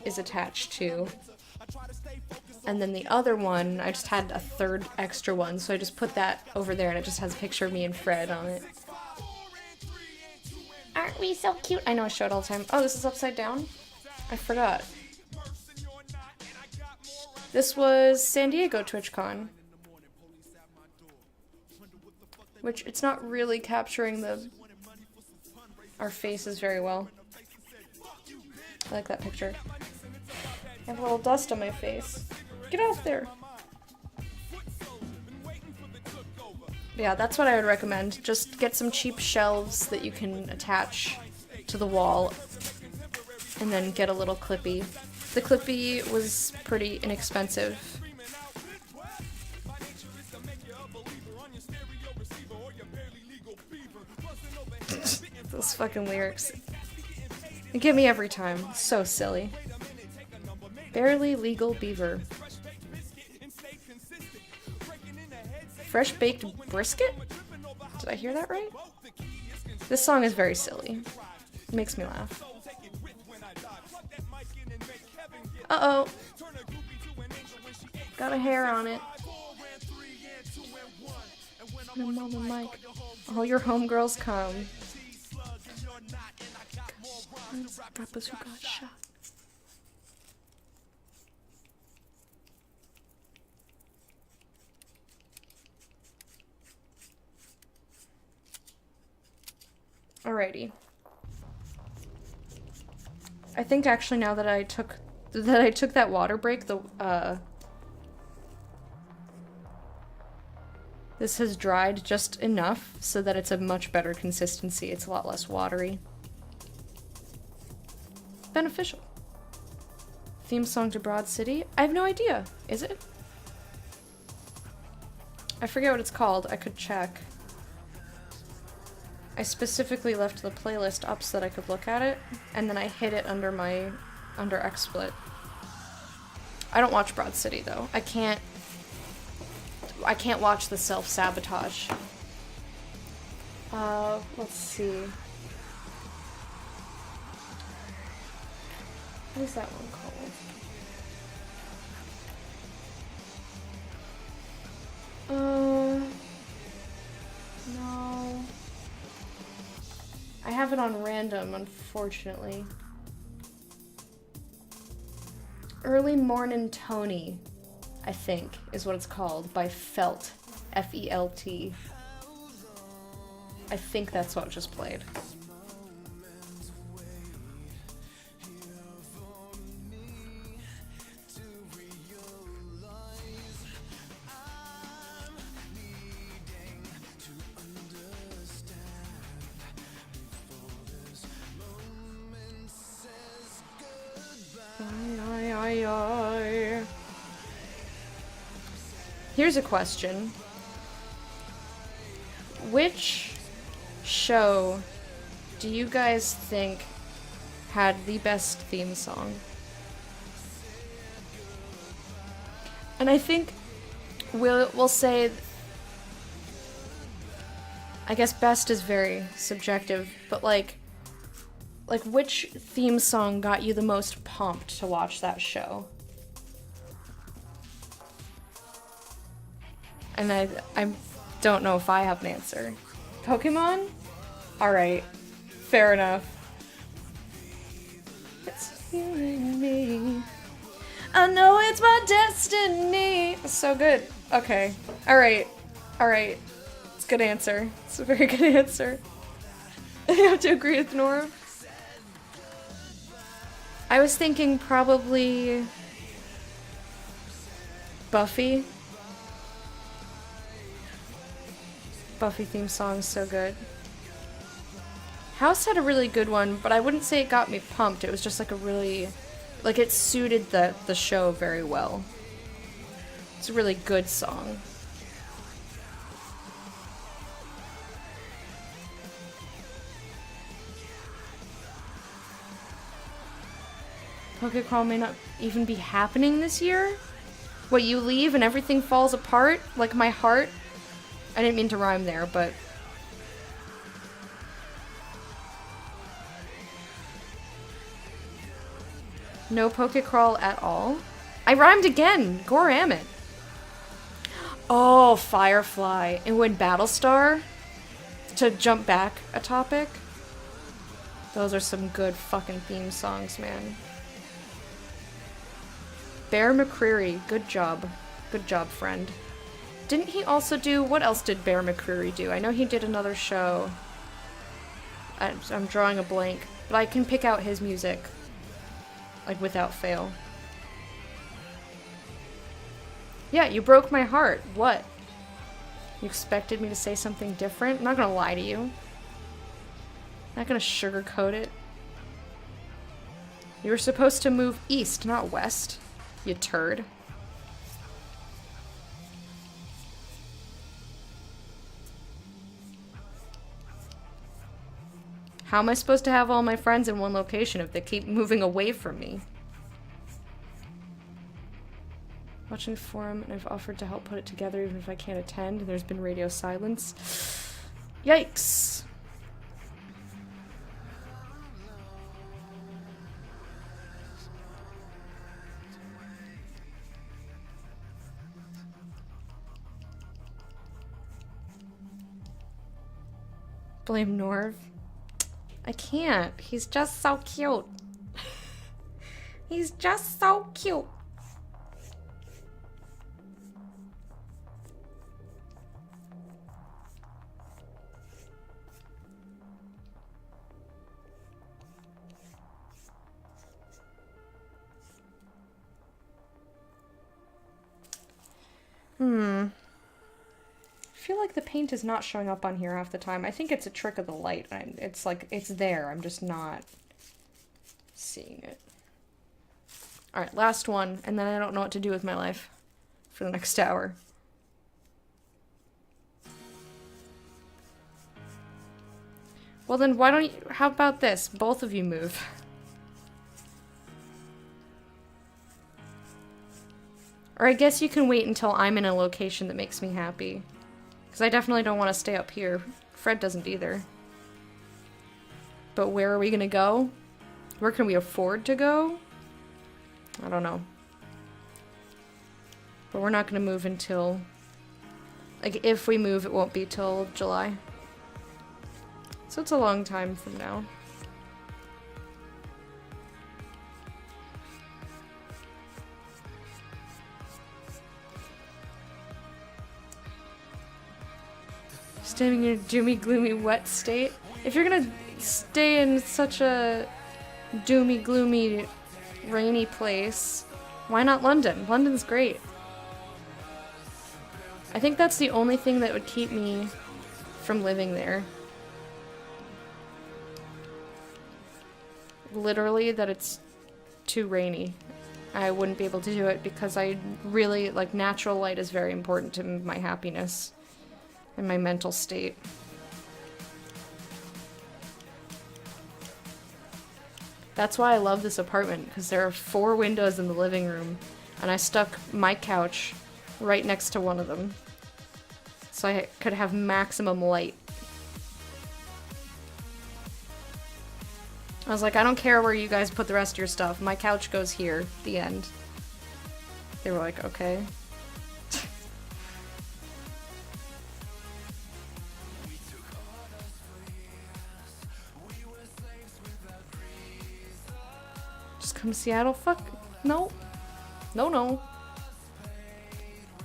is attached to. And then the other one, I just had a third extra one, so I just put that over there, and it just has a picture of me and Fred on it. Aren't we so cute? I know I show it all the time. Oh, this is upside down? I forgot. This was San Diego TwitchCon. Which, it's not really capturing our faces very well. I like that picture. I have a little dust on my face. Get off there! Yeah, that's what I would recommend. Just get some cheap shelves that you can attach to the wall, and then get a little clippy. The clippy was pretty inexpensive. Those fucking lyrics. They get me every time. So silly. Barely legal beaver. Fresh baked brisket? Did I hear that right? This song is very silly. It makes me laugh. Uh-oh. Got a hair on it. I'm on the mic. All your homegirls come. Rappers who got shot. Alrighty. I think actually now that I took that water break, this has dried just enough so that it's a much better consistency. It's a lot less watery. Beneficial. Theme song to Broad City? I have no idea. Is it? I forget what it's called. I could check. I specifically left the playlist up so that I could look at it, and then I hid it under XSplit. I don't watch Broad City though. I can't watch the self-sabotage. Let's see. What is that one called? No. I have it on random, unfortunately. Early Mornin' Tony, I think, is what it's called, by Felt. F-E-L-T. I think that's what just played. Here's a question. Which show do you guys think had the best theme song? And I think we'll say, I guess best is very subjective, but like which theme song got you the most pumped to watch that show? And I don't know if I have an answer. Pokemon? Alright. Fair enough. It's you and me. I know it's my destiny. So good. Okay. Alright. Alright. It's a good answer. It's a very good answer. I have to agree with Nora. I was thinking probably Buffy. Buffy theme song is so good. House had a really good one, but I wouldn't say it got me pumped. It was just like a really, like it suited the show very well. It's a really good song. Pokecrawl may not even be happening this year? What, you leave and everything falls apart? Like my heart? I didn't mean to rhyme there, but... No Pokecrawl at all? I rhymed again! Goramit! Oh, Firefly. And when Battlestar? To jump back a topic? Those are some good fucking theme songs, man. Bear McCreary, good job. Good job, friend. Didn't he also do... What else did Bear McCreary do? I know he did another show. I'm drawing a blank. But I can pick out his music. Like, without fail. Yeah, you broke my heart. What? You expected me to say something different? I'm not gonna lie to you. I'm not gonna sugarcoat it. You were supposed to move east, not west. You turd. How am I supposed to have all my friends in one location if they keep moving away from me? Watching the forum, and I've offered to help put it together even if I can't attend, and there's been radio silence. Yikes! Blame Norv. I can't. He's just so cute. He's just so cute. I feel like the paint is not showing up on here half the time. I think it's a trick of the light. It's like, it's there. I'm just not seeing it. Alright, last one, and then I don't know what to do with my life for the next hour. Well then, why don't you, how about this? Both of you move. Or I guess you can wait until I'm in a location that makes me happy. Because I definitely don't want to stay up here. Fred doesn't either. But where are we gonna go? Where can we afford to go? I don't know. But we're not gonna move until... Like, if we move, it won't be till July. So it's a long time from now. Staying in a doomy, gloomy, wet state. If you're gonna stay in such a doomy, gloomy, rainy place, why not London? London's great. I think that's the only thing that would keep me from living there. Literally, that it's too rainy. I wouldn't be able to do it because I really, like, natural light is very important to my happiness and my mental state. That's why I love this apartment, because there are 4 windows in the living room, and I stuck my couch right next to one of them, so I could have maximum light. I was like, I don't care where you guys put the rest of your stuff, my couch goes here, the end. They were like, okay. Just come to Seattle? Fuck. No. No, no.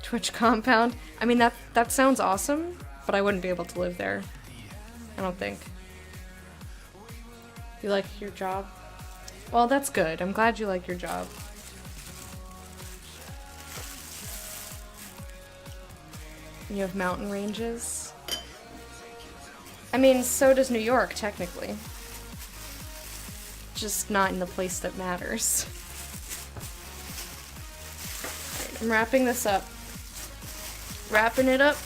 Twitch compound. I mean, that sounds awesome, but I wouldn't be able to live there. I don't think. You like your job? Well, that's good. I'm glad you like your job. You have mountain ranges? I mean, so does New York, technically. Just not in the place that matters. Right, I'm wrapping this up. Wrapping it up.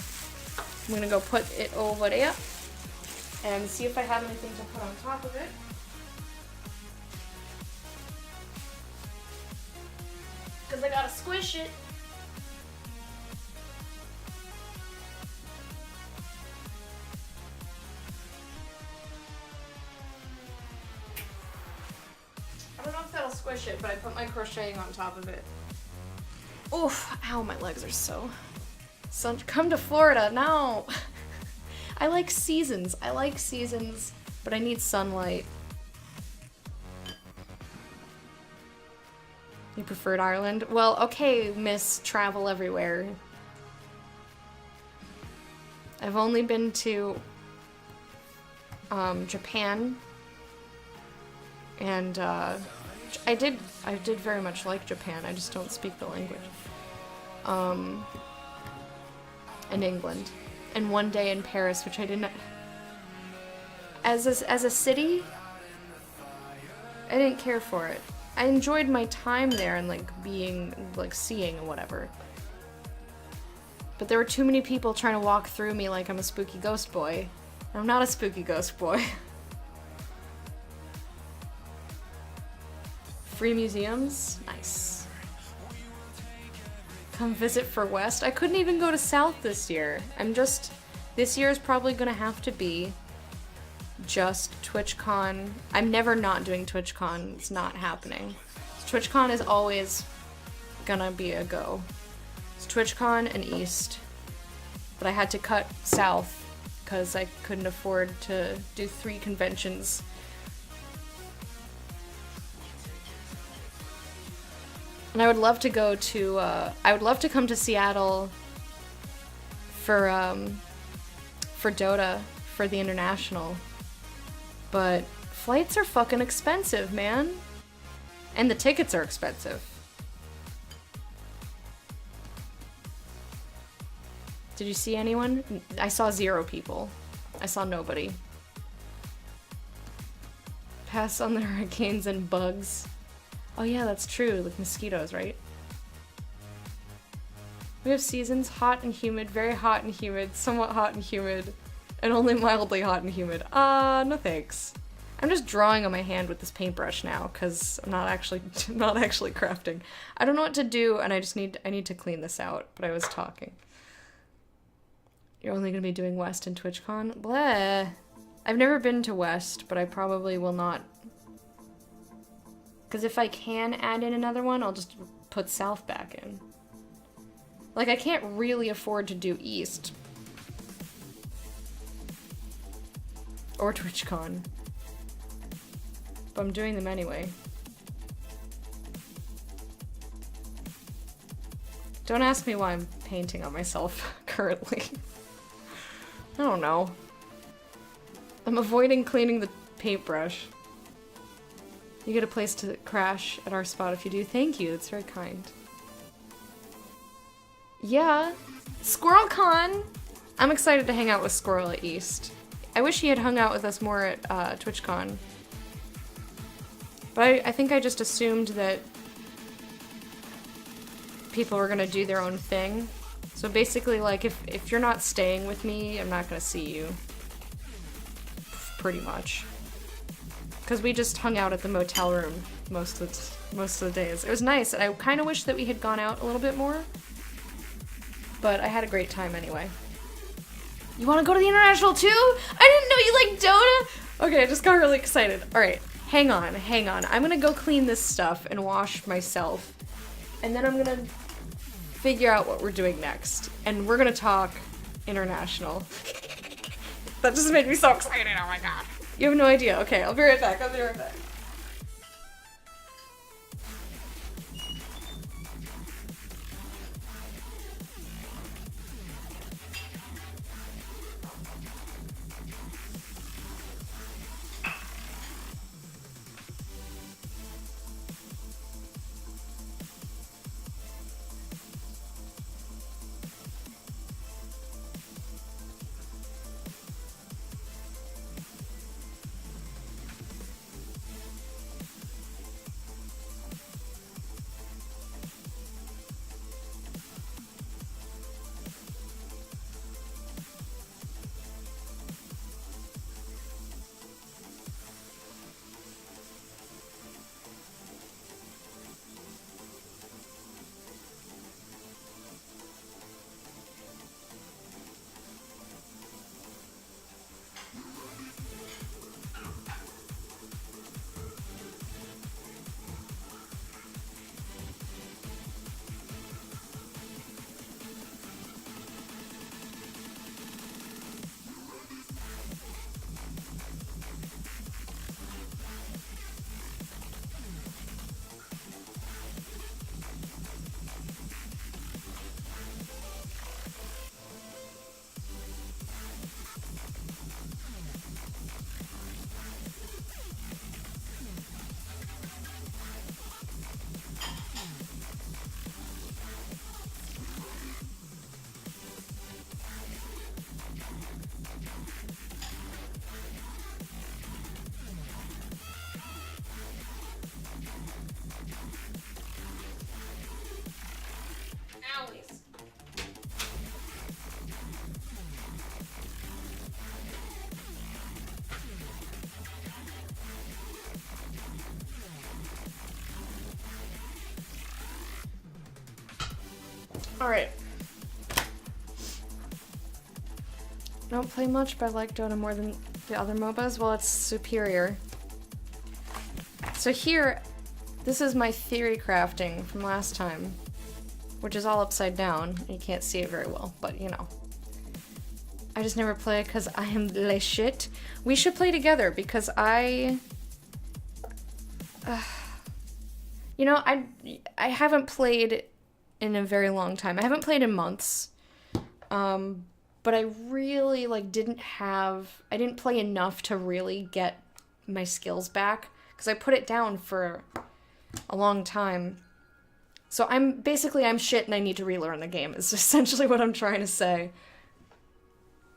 I'm gonna go put it over there and see if I have anything to put on top of it. Because I gotta squish it. I don't know if that'll squish it, but I put my crocheting on top of it. Oof, ow, my legs are so... Come to Florida, no! I like seasons, but I need sunlight. You preferred Ireland? Well, okay, Miss Travel Everywhere. I've only been to Japan, and I did very much like Japan. I just don't speak the language. And England, and one day in Paris, which I didn't. As a city, I didn't care for it. I enjoyed my time there and seeing and whatever. But there were too many people trying to walk through me like I'm a spooky ghost boy. And I'm not a spooky ghost boy. Free museums? Nice. Come visit for West? I couldn't even go to South this year. This year is probably gonna have to be just TwitchCon. I'm never not doing TwitchCon. It's not happening. TwitchCon is always gonna be a go. It's TwitchCon and East. But I had to cut South because I couldn't afford to do 3 conventions. And I would love to go to, I would love to come to Seattle for Dota, for the International. But flights are fucking expensive, man. And the tickets are expensive. Did you see anyone? I saw 0 people. I saw nobody. Pass on the hurricanes and bugs. Oh yeah, that's true, like mosquitoes, right? We have seasons, hot and humid, very hot and humid, somewhat hot and humid, and only mildly hot and humid. No thanks. I'm just drawing on my hand with this paintbrush now, because I'm not actually crafting. I don't know what to do, and I need to clean this out, but I was talking. You're only gonna be doing West and TwitchCon? Bleh. I've never been to West, but I probably will not. Because if I can add in another one, I'll just put South back in. Like, I can't really afford to do East. Or TwitchCon. But I'm doing them anyway. Don't ask me why I'm painting on myself currently. I don't know. I'm avoiding cleaning the paintbrush. You get a place to crash at our spot if you do. Thank you, that's very kind. Yeah. SquirrelCon! I'm excited to hang out with Squirrel at East. I wish he had hung out with us more at TwitchCon. But I think I just assumed that people were gonna do their own thing. So basically, like, if you're not staying with me, I'm not gonna see you. Pretty much. Because we just hung out at the motel room most of the days. It was nice, and I kind of wish that we had gone out a little bit more. But I had a great time anyway. You want to go to the International too? I didn't know you liked Dota! Okay, I just got really excited. Alright, hang on. I'm gonna go clean this stuff and wash myself. And then I'm gonna figure out what we're doing next. And we're gonna talk International. That just made me so excited, oh my god. You have no idea. Okay, I'll be right back. Alright. I don't play much, but I like Dota more than the other MOBAs. Well, it's superior. So here, this is my theory crafting from last time, which is all upside down. You can't see it very well, but you know. I just never play because I am le shit. We should play together because you know, I haven't played in a very long time. I haven't played in months. But I really, like, I didn't play enough to really get my skills back. Because I put it down for a long time. So I'm shit and I need to relearn the game, is essentially what I'm trying to say.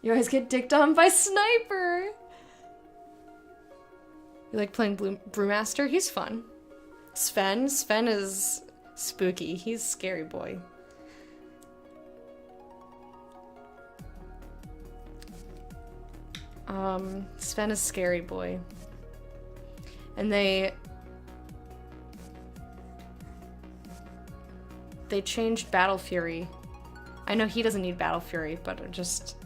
You always get dicked on by Sniper! You like playing Brewmaster? He's fun. Sven is spooky. He's a scary boy. Sven is scary boy. And they changed Battle Fury. I know he doesn't need Battle Fury, but it just...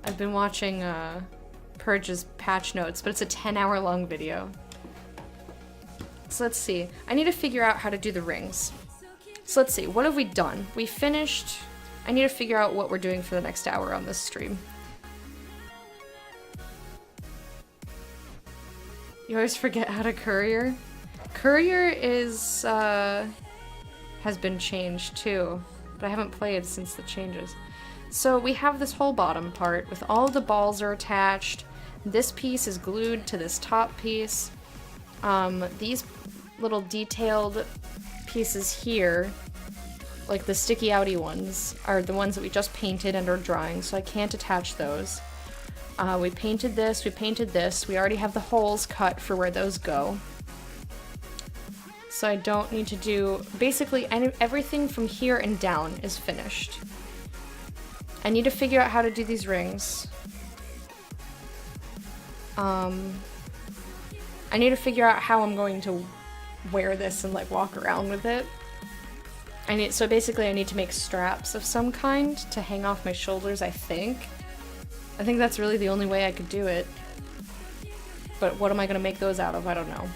I've been watching Purge's patch notes, but it's a 10-hour long video. So let's see. I need to figure out how to do the rings. So let's see. What have we done? We finished... I need to figure out what we're doing for the next hour on this stream. You always forget how to courier? Courier is, has been changed too, but I haven't played since the changes. So we have this whole bottom part with all of the balls are attached. This piece is glued to this top piece. These little detailed pieces here, like the sticky outy ones, are the ones that we just painted and are drying, so I can't attach those. We painted this, we already have the holes cut for where those go. So I don't need to do... Basically, everything from here and down is finished. I need to figure out how to do these rings. I need to figure out how I'm going to wear this and, like, walk around with it. So basically I need to make straps of some kind to hang off my shoulders, I think. I think that's really the only way I could do it. But what am I gonna make those out of? I don't know.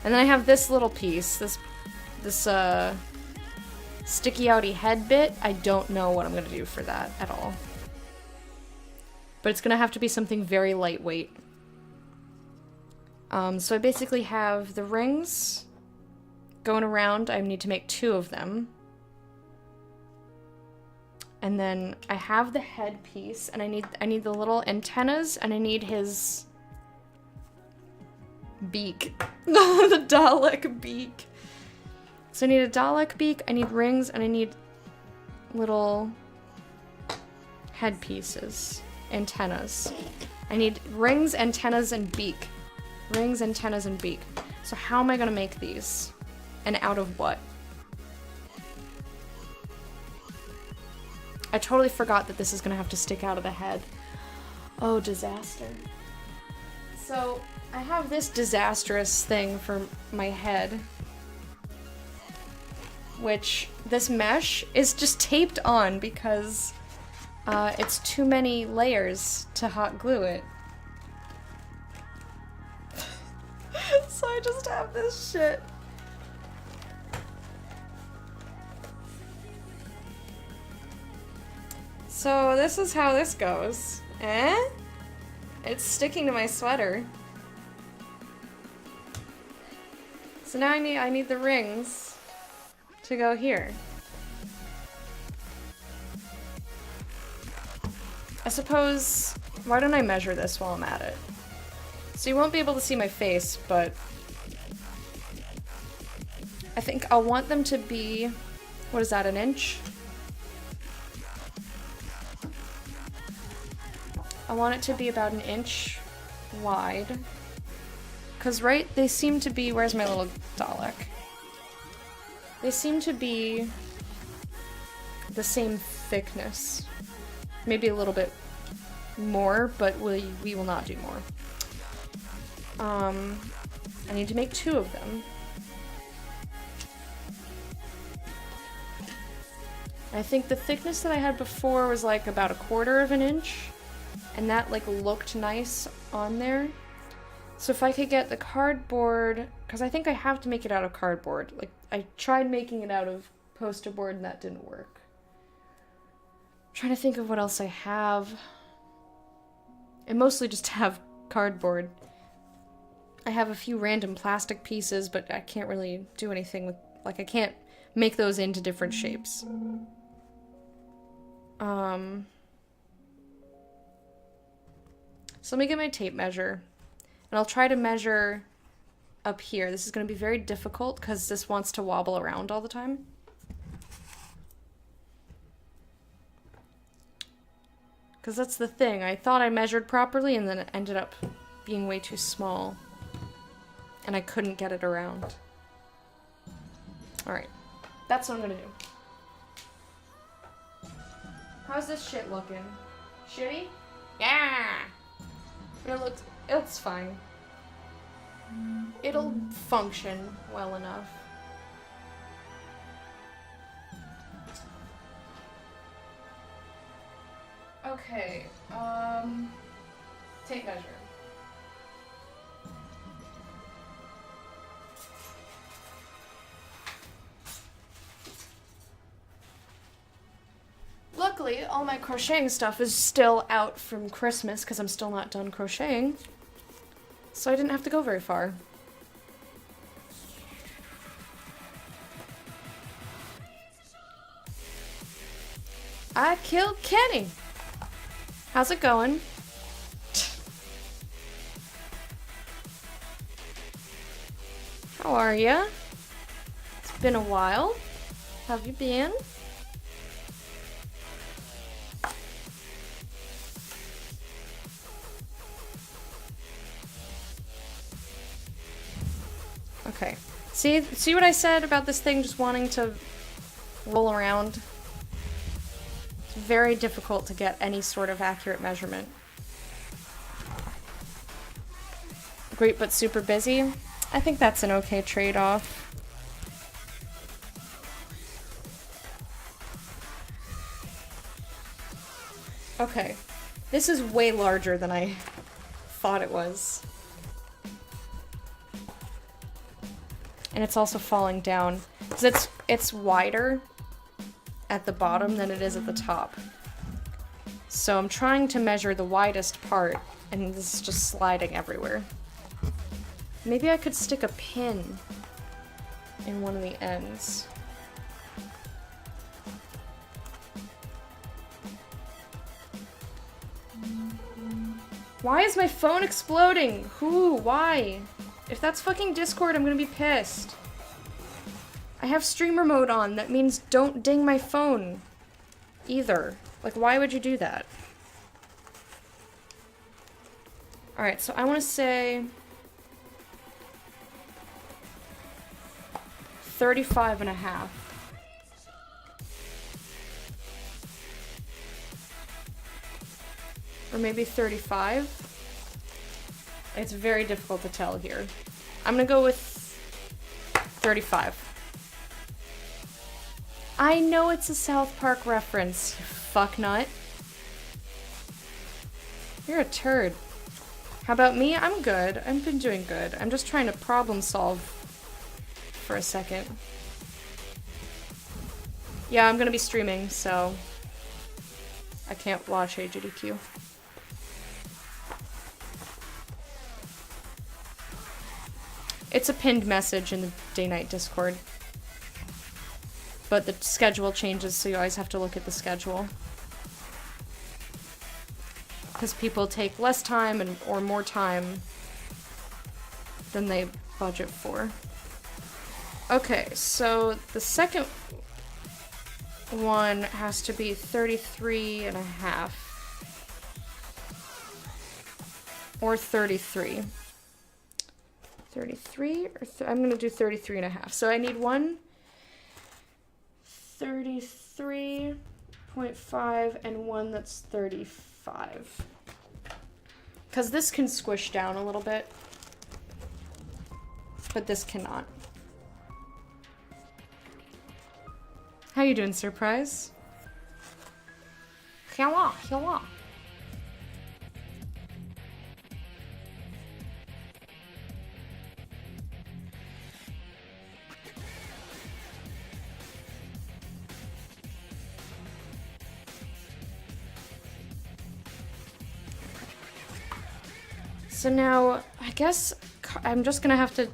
And then I have this little piece, this sticky outy head bit. I don't know what I'm gonna do for that at all. But it's gonna have to be something very lightweight. So I basically have the rings going around. I need to make 2 of them. And then I have the headpiece, and I need the little antennas, and I need his beak. The Dalek beak. So I need a Dalek beak, I need rings, and I need little headpieces. Antennas. I need rings, antennas, and beak. Rings, antennas, and beak. So how am I gonna make these? And out of what? I totally forgot that this is gonna have to stick out of the head. Oh, disaster. So, I have this disastrous thing for my head. Which, this mesh is just taped on because it's too many layers to hot glue it. So I just have this shit. So this is how this goes. Eh? It's sticking to my sweater. So now I need the rings to go here. I suppose, why don't I measure this while I'm at it? So you won't be able to see my face, but I think I'll want them to be, what is that, an inch? I want it to be about an inch wide. Cause right, they seem to be, where's my little Dalek? They seem to be the same thickness. Maybe a little bit more, but we will not do more. I need to make 2 of them. I think the thickness that I had before was like about 1/4 of an inch. And that like looked nice on there. So if I could get the cardboard, because I think I have to make it out of cardboard. Like I tried making it out of poster board and that didn't work. trying to think of what else I have. I mostly just have cardboard. I have a few random plastic pieces, but I can't really do anything with, like, I can't make those into different shapes. So let me get my tape measure, and I'll try to measure up here. This is going to be very difficult because this wants to wobble around all the time. Because that's the thing. I thought I measured properly, and then it ended up being way too small. And I couldn't get it around. Alright. That's what I'm gonna do. How's this shit looking? Shitty? Yeah! It's fine. It'll function well enough. Okay, tape measure. Luckily, all my crocheting stuff is still out from Christmas because I'm still not done crocheting. So I didn't have to go very far. I killed Kenny! How's it going? How are ya? It's been a while. How have you been? Okay. See what I said about this thing just wanting to roll around? It's very difficult to get any sort of accurate measurement. Great but super busy? I think that's an okay trade-off. Okay. This is way larger than I thought it was. And it's also falling down. Because it's wider at the bottom than it is at the top. So I'm trying to measure the widest part, and this is just sliding everywhere. Maybe I could stick a pin in one of the ends. Why is my phone exploding? Who? Why? If that's fucking Discord, I'm gonna be pissed. I have streamer mode on. That means don't ding my phone. Either. Like, why would you do that? Alright, so I want to say 35.5. Or maybe 35. It's very difficult to tell here. I'm gonna go with 35. I know it's a South Park reference, you fucknut. You're a turd. How about me? I'm good. I've been doing good. I'm just trying to problem solve for a second. Yeah, I'm gonna be streaming, so I can't watch AGDQ. It's a pinned message in the day-night Discord. But the schedule changes, so you always have to look at the schedule. Because people take less time or more time than they budget for. Okay, so the second one has to be 33.5. Or 33. 33? I'm gonna do 33.5. So I need one 33.5 and one that's 35. Because this can squish down a little bit. But this cannot. How you doing, Surprise? Hello, hello. So now, I guess I'm just gonna have to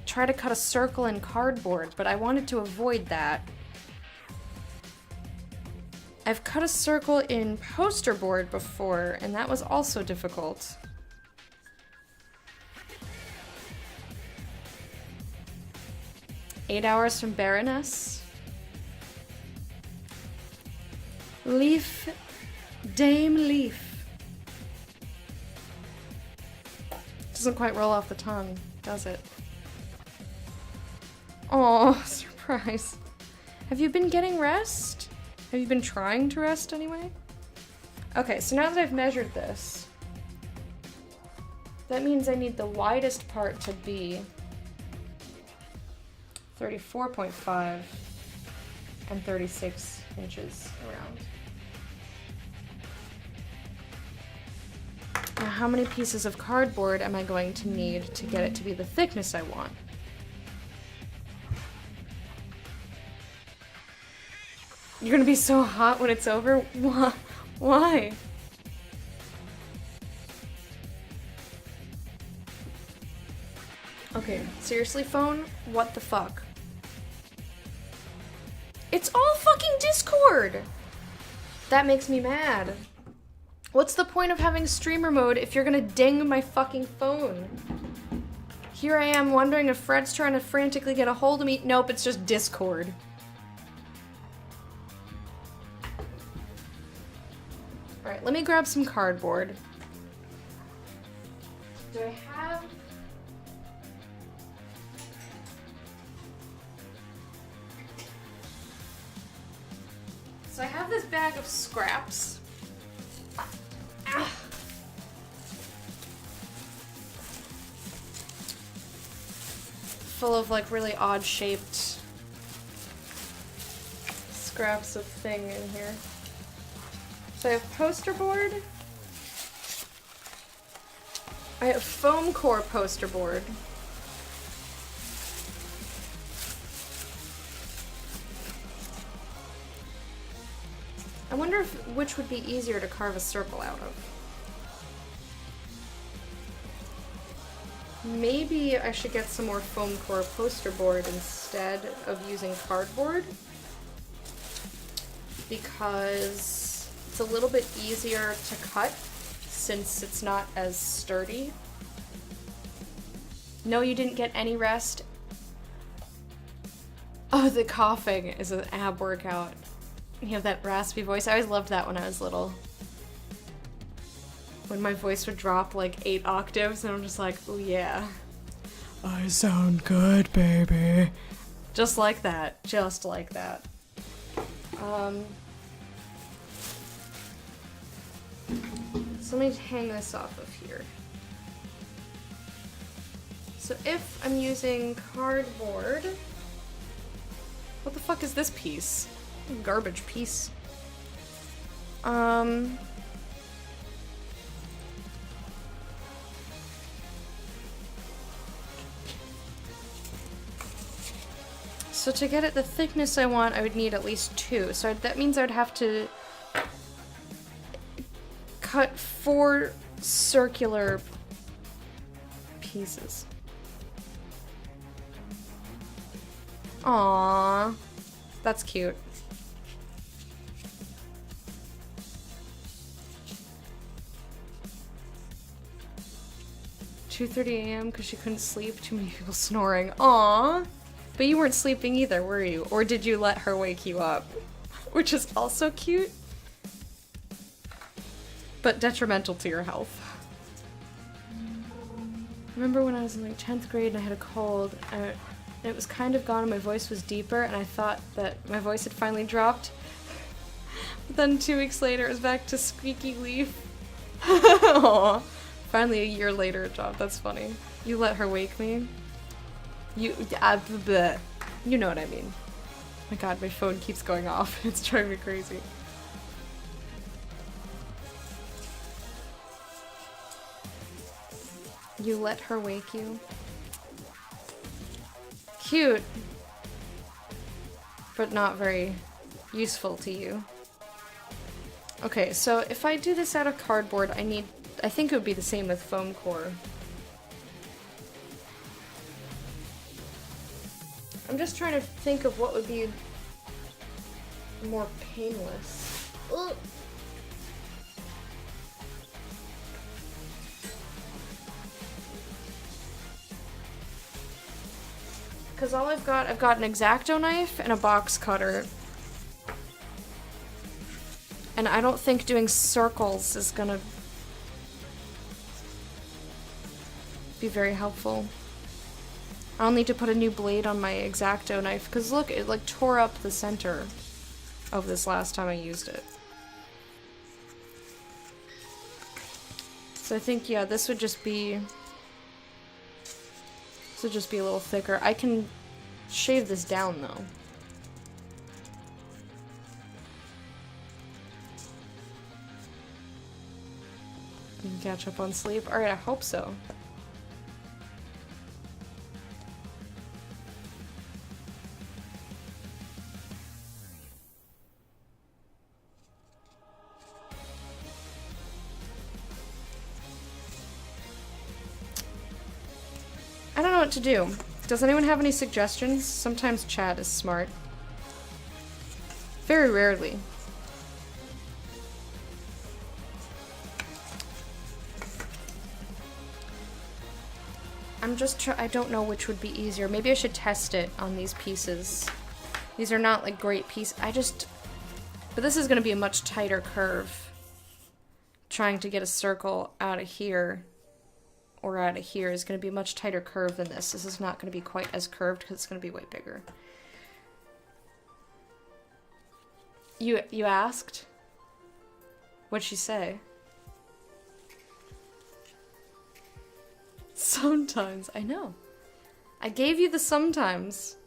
try to cut a circle in cardboard, but I wanted to avoid that. I've cut a circle in poster board before, and that was also difficult. "8 hours from Baroness." Leaf. Dame Leaf. Doesn't quite roll off the tongue, does it? Oh, surprise. Have you been getting rest? Have you been trying to rest anyway? Okay, so now that I've measured this, that means I need the widest part to be 34.5 and 36 inches around. Now, how many pieces of cardboard am I going to need to get it to be the thickness I want? You're gonna be so hot when it's over? Why? Okay, seriously, phone? What the fuck? It's all fucking Discord! That makes me mad. What's the point of having streamer mode if you're gonna ding my fucking phone? Here I am wondering if Fred's trying to frantically get a hold of me. Nope, it's just Discord. Alright, let me grab some cardboard. Do I have... So I have this bag of scraps. Full of like really odd shaped scraps of thing in here. So I have poster board. I have foam core poster board. I wonder which would be easier to carve a circle out of. Maybe I should get some more foam core poster board instead of using cardboard, because it's a little bit easier to cut since it's not as sturdy. No, you didn't get any rest. Oh, the coughing is an ab workout. You have that raspy voice. I always loved that when I was little. When my voice would drop like 8 octaves and I'm just like, oh yeah. I sound good, baby. Just like that. Just like that. So let me hang this off of here. So if I'm using cardboard, what the fuck is this piece? Garbage piece. So to get it the thickness I want, I would need at least 2. So that means I would have to cut 4 circular pieces. Aww. That's cute. 2:30 a.m. because she couldn't sleep. Too many people snoring. Aww. But you weren't sleeping either, were you? Or did you let her wake you up? Which is also cute, but detrimental to your health. Remember when I was in like 10th grade and I had a cold, and it was kind of gone and my voice was deeper, and I thought that my voice had finally dropped. But then 2 weeks later it was back to squeaky leaf. Aww. Finally a year later it dropped. That's funny. You let her wake me? You know what I mean. My god, my phone keeps going off. It's driving me crazy. You let her wake you? Cute. But not very useful to you. Okay, so if I do this out of cardboard, I think it would be the same with foam core. I'm just trying to think of what would be more painless. Ugh. Because all I've got an X-Acto knife and a box cutter. And I don't think doing circles is gonna be very helpful. I'll need to put a new blade on my X-Acto knife, because look, it like tore up the center of this last time I used it. So I think, yeah, this would just be a little thicker. I can shave this down, though. You can catch up on sleep. Alright, I hope so. I don't know what to do. Does anyone have any suggestions? Sometimes chat is smart. Very rarely. I don't know which would be easier. Maybe I should test it on these pieces. These are not like great pieces. But this is going to be a much tighter curve. Trying to get a circle out of here or out of here is going to be a much tighter curve than this. This is not going to be quite as curved because it's going to be way bigger. You asked? What'd she say? Sometimes, I know. I gave you the sometimes.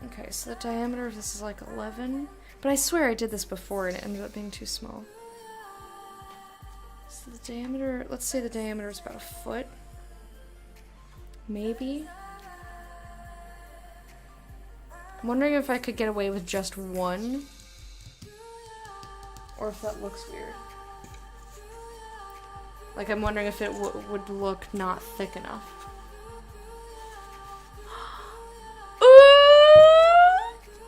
Okay, so the diameter of this is like 11. But I swear I did this before and it ended up being too small. So the diameter, let's say the diameter is about a foot. Maybe. I'm wondering if I could get away with just one. Or if that looks weird. Like, I'm wondering if it would look not thick enough. Ooh!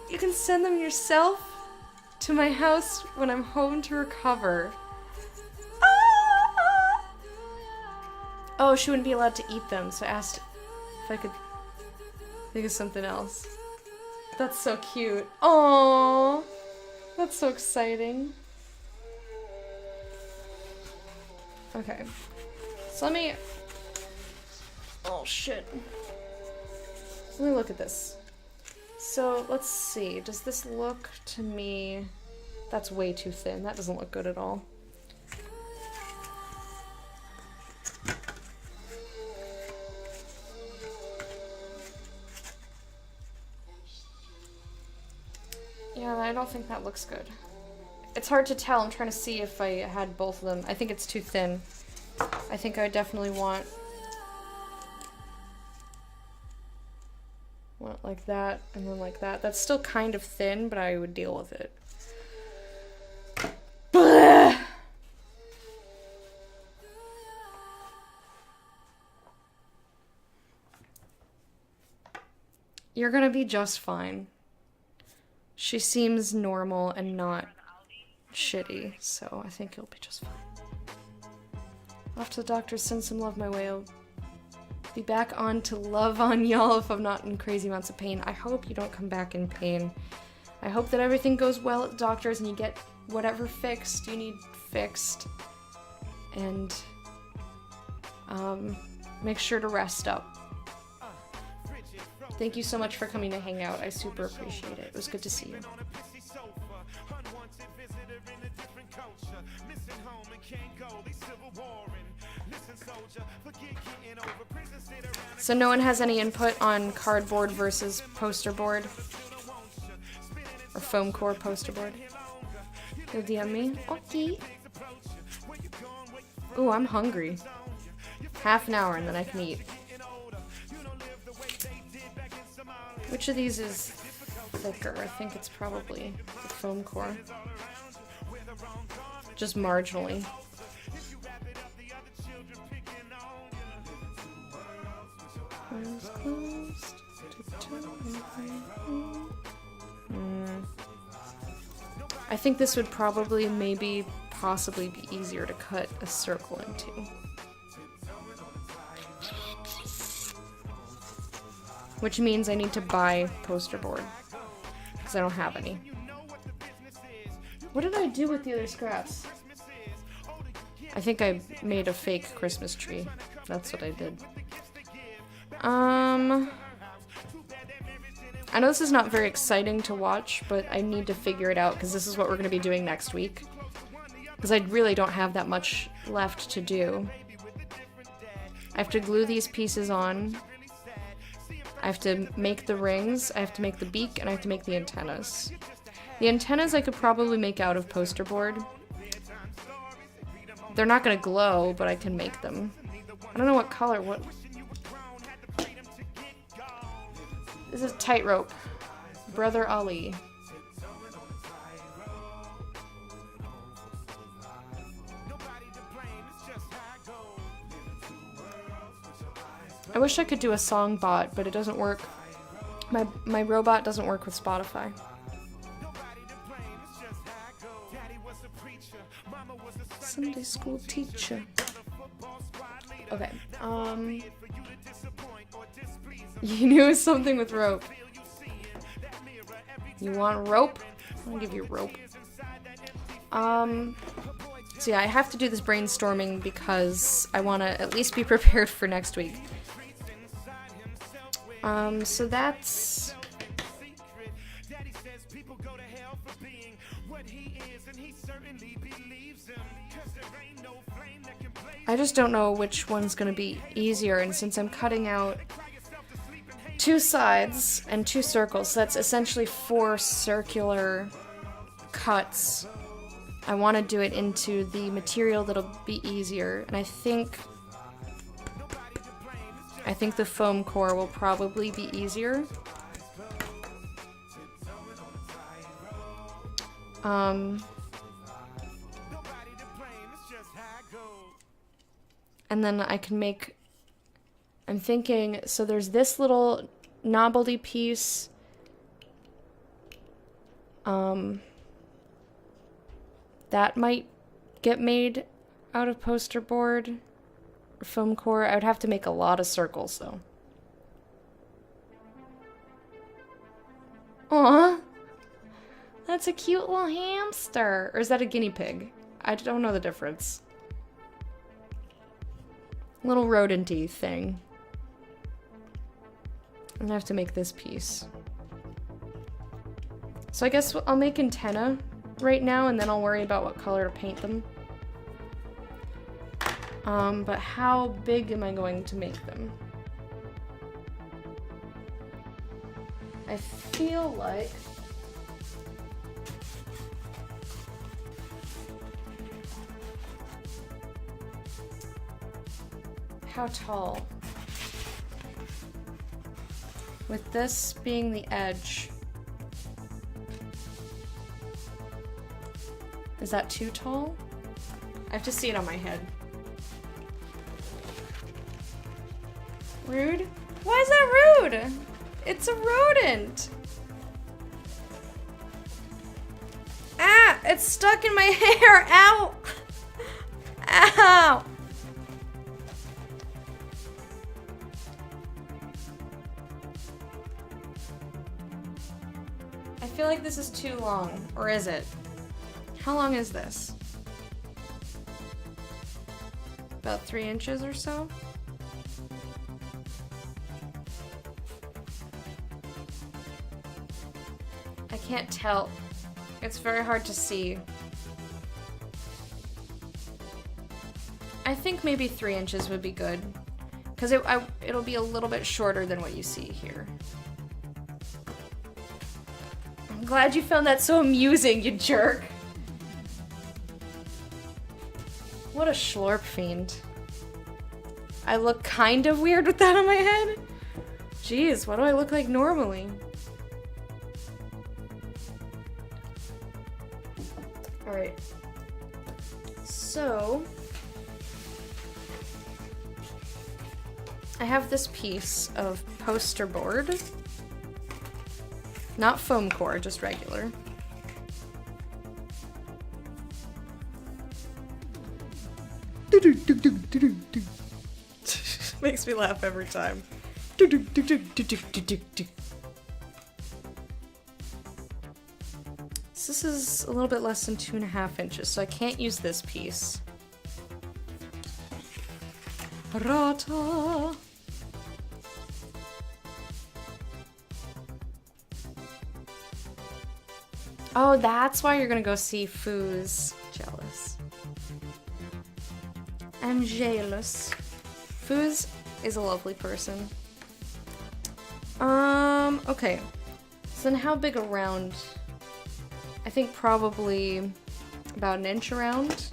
You can send them yourself to my house when I'm home to recover. Oh, she wouldn't be allowed to eat them, so I asked if I could think of something else. That's so cute. Aww. That's so exciting. Okay. So let me... Oh, shit. Let me look at this. So, let's see. Does this look to me... That's way too thin. That doesn't look good at all. Yeah, I don't think that looks good. It's hard to tell. I'm trying to see if I had both of them. I think it's too thin. I think I definitely want like that and then like that. That's still kind of thin, but I would deal with it. Blah! You're gonna be just fine. She seems normal and not shitty, so I think you'll be just fine. Off to the doctor, send some love my way. I'll be back on to love on y'all if I'm not in crazy amounts of pain. I hope you don't come back in pain. I hope that everything goes well at the doctor's and you get whatever fixed you need fixed. And make sure to rest up. Thank you so much for coming to hang out. I super appreciate it. It was good to see you. So no one has any input on cardboard versus poster board? Or foam core poster board? You'll DM me? Okay. Ooh, I'm hungry. Half an hour and then I can eat. Which of these is thicker. I think it's probably the foam core. Just marginally. I think this would probably, maybe, possibly be easier to cut a circle into. Which means I need to buy poster board, because I don't have any. What did I do with the other scraps? I think I made a fake Christmas tree. That's what I did. I know this is not very exciting to watch, but I need to figure it out because this is what we're going to be doing next week. Because I really don't have that much left to do. I have to glue these pieces on. I have to make the rings, I have to make the beak, and I have to make the antennas. The antennas I could probably make out of poster board. They're not going to glow, but I can make them. I don't know what color, what... This is Tightrope. Brother Ali. I wish I could do a song bot, but it doesn't work. My robot doesn't work with Spotify. Sunday school teacher. Okay, you knew it was something with rope. You want rope? I'll give you rope. So yeah, I have to do this brainstorming because I want to at least be prepared for next week. So that's... I just don't know which one's gonna be easier, and since I'm cutting out 2 sides and 2 circles, so that's essentially 4 circular cuts. I want to do it into the material that'll be easier, and I think the foam core will probably be easier. And then I can make, I'm thinking, so there's this little novelty piece. That might get made out of poster board or foam core. I would have to make a lot of circles though. Aw, that's a cute little hamster. Or is that a guinea pig? I don't know the difference. Little rodent-y thing. I'm gonna have to make this piece. So I guess I'll make antenna right now, and then I'll worry about what color to paint them. But how big am I going to make them? I feel like... How tall? With this being the edge. Is that too tall? I have to see it on my head. Rude? Why is that rude? It's a rodent. Ah! It's stuck in my hair! Ow! Ow! I feel like this is too long. Or is it? How long is this? About 3 inches or so? I can't tell. It's very hard to see. I think maybe 3 inches would be good. Because it'll be a little bit shorter than what you see here. I'm glad you found that so amusing, you jerk. What a schlorp fiend. I look kind of weird with that on my head. Jeez, what do I look like normally? Alright. So I have this piece of poster board. Not foam core, just regular. Makes me laugh every time. So this is a little bit less than 2.5 inches, so I can't use this piece. Rata. Oh, that's why you're gonna go see Foos. Jealous. I'm jealous. Foos is a lovely person. Okay. So then how big around? I think probably about 1 inch around.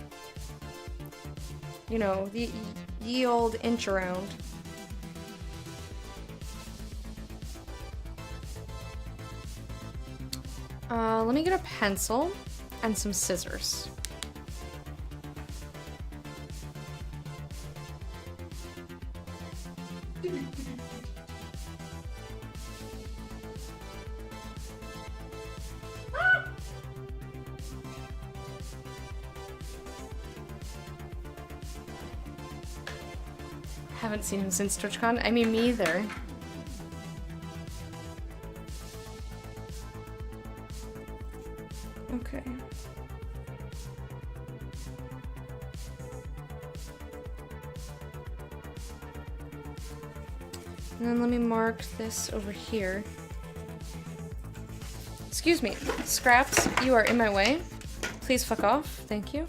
You know, the ye old inch around. Let me get a pencil and some scissors. Haven't seen him since TwitchCon. I mean, me either. Okay. And then let me mark this over here. Excuse me, Scraps, you are in my way. Please fuck off. Thank you.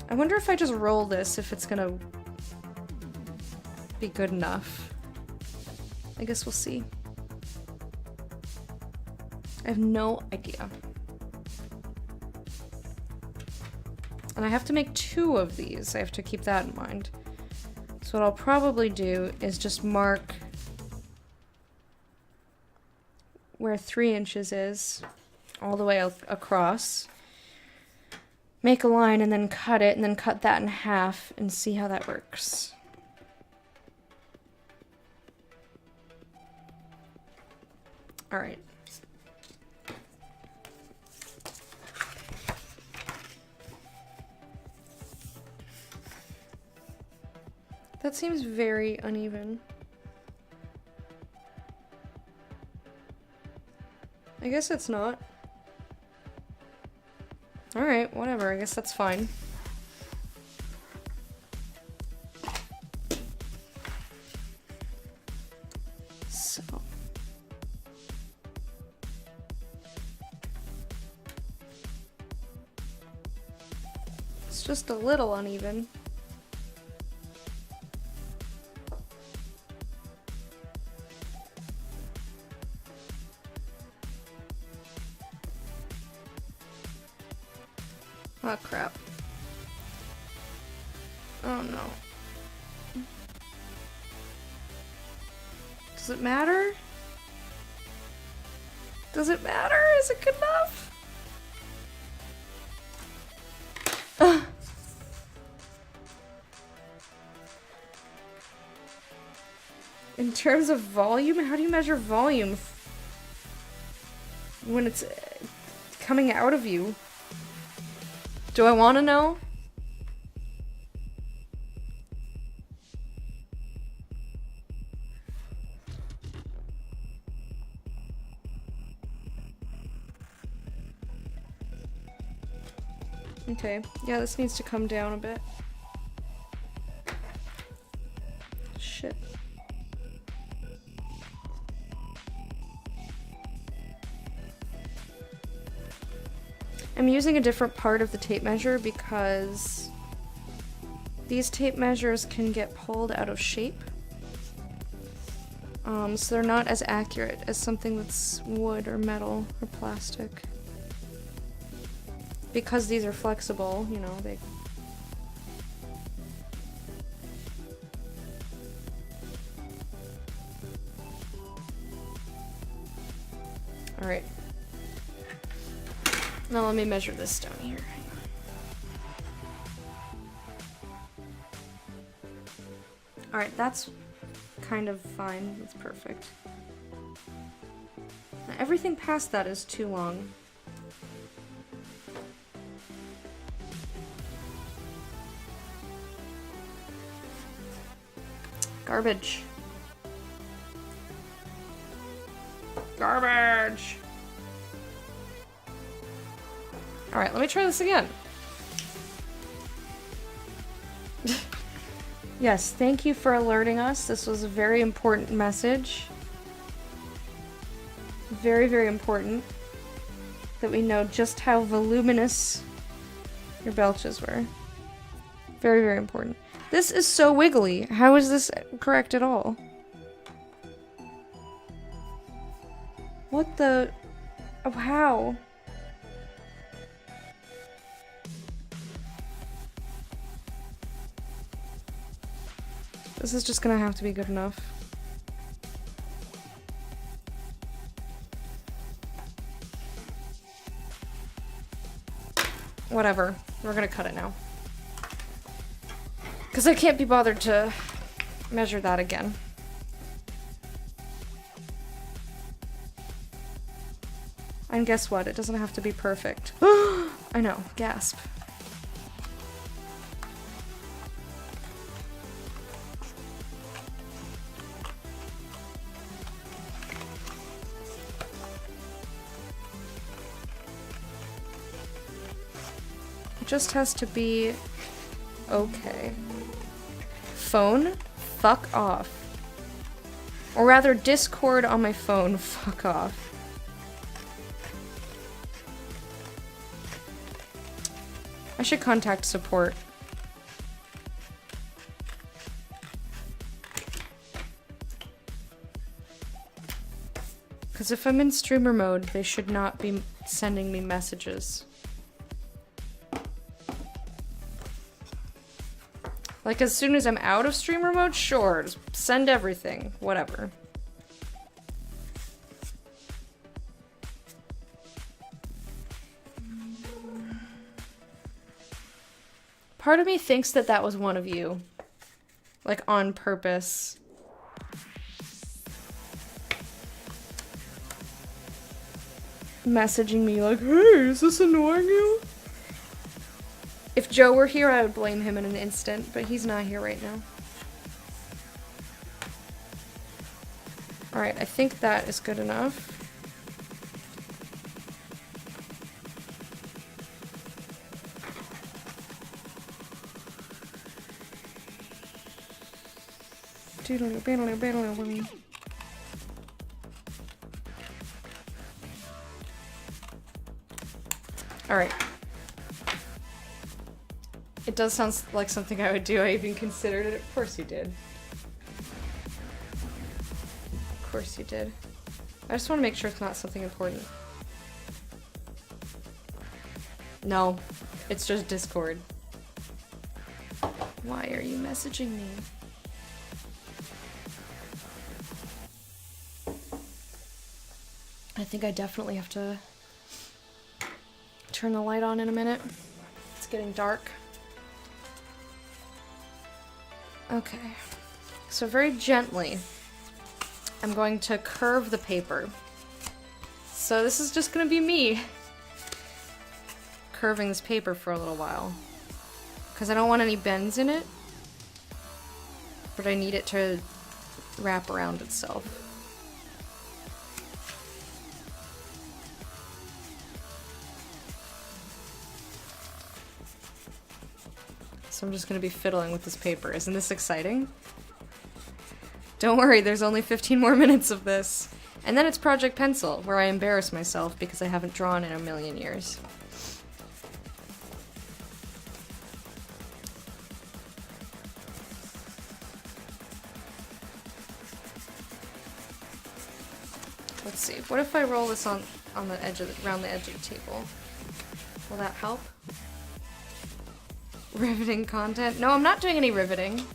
I wonder if I just roll this, if it's gonna be good enough. I guess we'll see. I have no idea. And I have to make 2 of these. I have to keep that in mind. So what I'll probably do is just mark where 3 inches is, all the way across. Make a line and then cut it, and then cut that in half and see how that works. All right. That seems very uneven. I guess it's not. Alright, whatever, I guess that's fine. So. It's just a little uneven. Oh crap. Oh no. Does it matter? Does it matter? Is it good enough? Ugh. In terms of volume, how do you measure volume when it's coming out of you? Do I want to know? Okay, yeah, this needs to come down a bit. Shit. I'm using a different part of the tape measure because these tape measures can get pulled out of shape. So they're not as accurate as something that's wood or metal or plastic. Because these are flexible, you know, they... Alright. Now let me measure this down here. Alright, that's kind of fine. That's perfect. Now, everything past that is too long. Garbage. Garbage! Alright, let me try this again. Yes, thank you for alerting us. This was a very important message. Very, very important that we know just how voluminous your belches were. Very, very important. This is so wiggly. How is this correct at all? What the... Oh, how? This is just gonna have to be good enough. Whatever. We're gonna cut it now. Because I can't be bothered to measure that again. And guess what? It doesn't have to be perfect. I know. Gasp. It just has to be okay. Phone? Fuck off. Or rather, Discord on my phone. Fuck off. I should contact support. Because if I'm in streamer mode, they should not be sending me messages. Like, as soon as I'm out of streamer mode, sure, just send everything. Whatever. Part of me thinks that that was one of you. Like, on purpose. Messaging me like, hey, is this annoying you? If Joe were here, I would blame him in an instant, but he's not here right now. Alright, I think that is good enough. Alright. It does sound like something I would do. I even considered it. Of course you did. Of course you did. I just want to make sure it's not something important. No. It's just Discord. Why are you messaging me? I think I definitely have to turn the light on in a minute. It's getting dark. Okay. So very gently, I'm going to curve the paper. So this is just gonna be me curving this paper for a little while. Because I don't want any bends in it. But I need it to wrap around itself. So I'm just gonna be fiddling with this paper. Isn't this exciting? Don't worry, there's only 15 more minutes of this. And then it's Project Pencil, where I embarrass myself because I haven't drawn in a million years. Let's see. What if I roll this on the edge of around the edge of the table? Will that help? Riveting content? No, I'm not doing any riveting.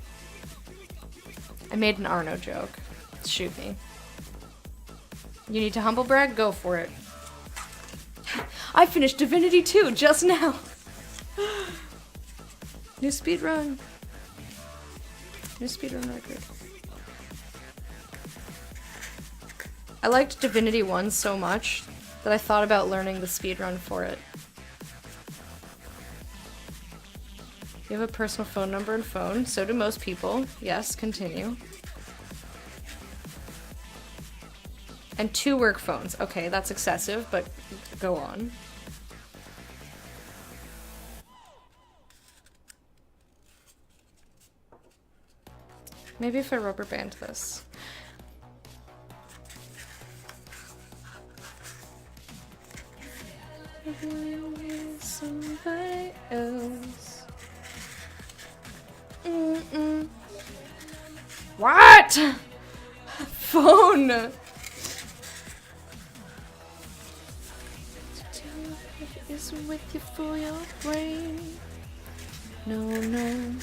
I made an Arno joke. Shoot me. You need to humble brag? Go for it. I finished Divinity 2 just now. New speedrun. New speedrun record. I liked Divinity 1 so much that I thought about learning the speedrun for it. You have a personal phone number and phone. So do most people. Yes, continue. And 2 work phones. Okay, that's excessive, but go on. Maybe if I rubber band this. Somebody else. What? Phone. Is with you for your brain. No, no.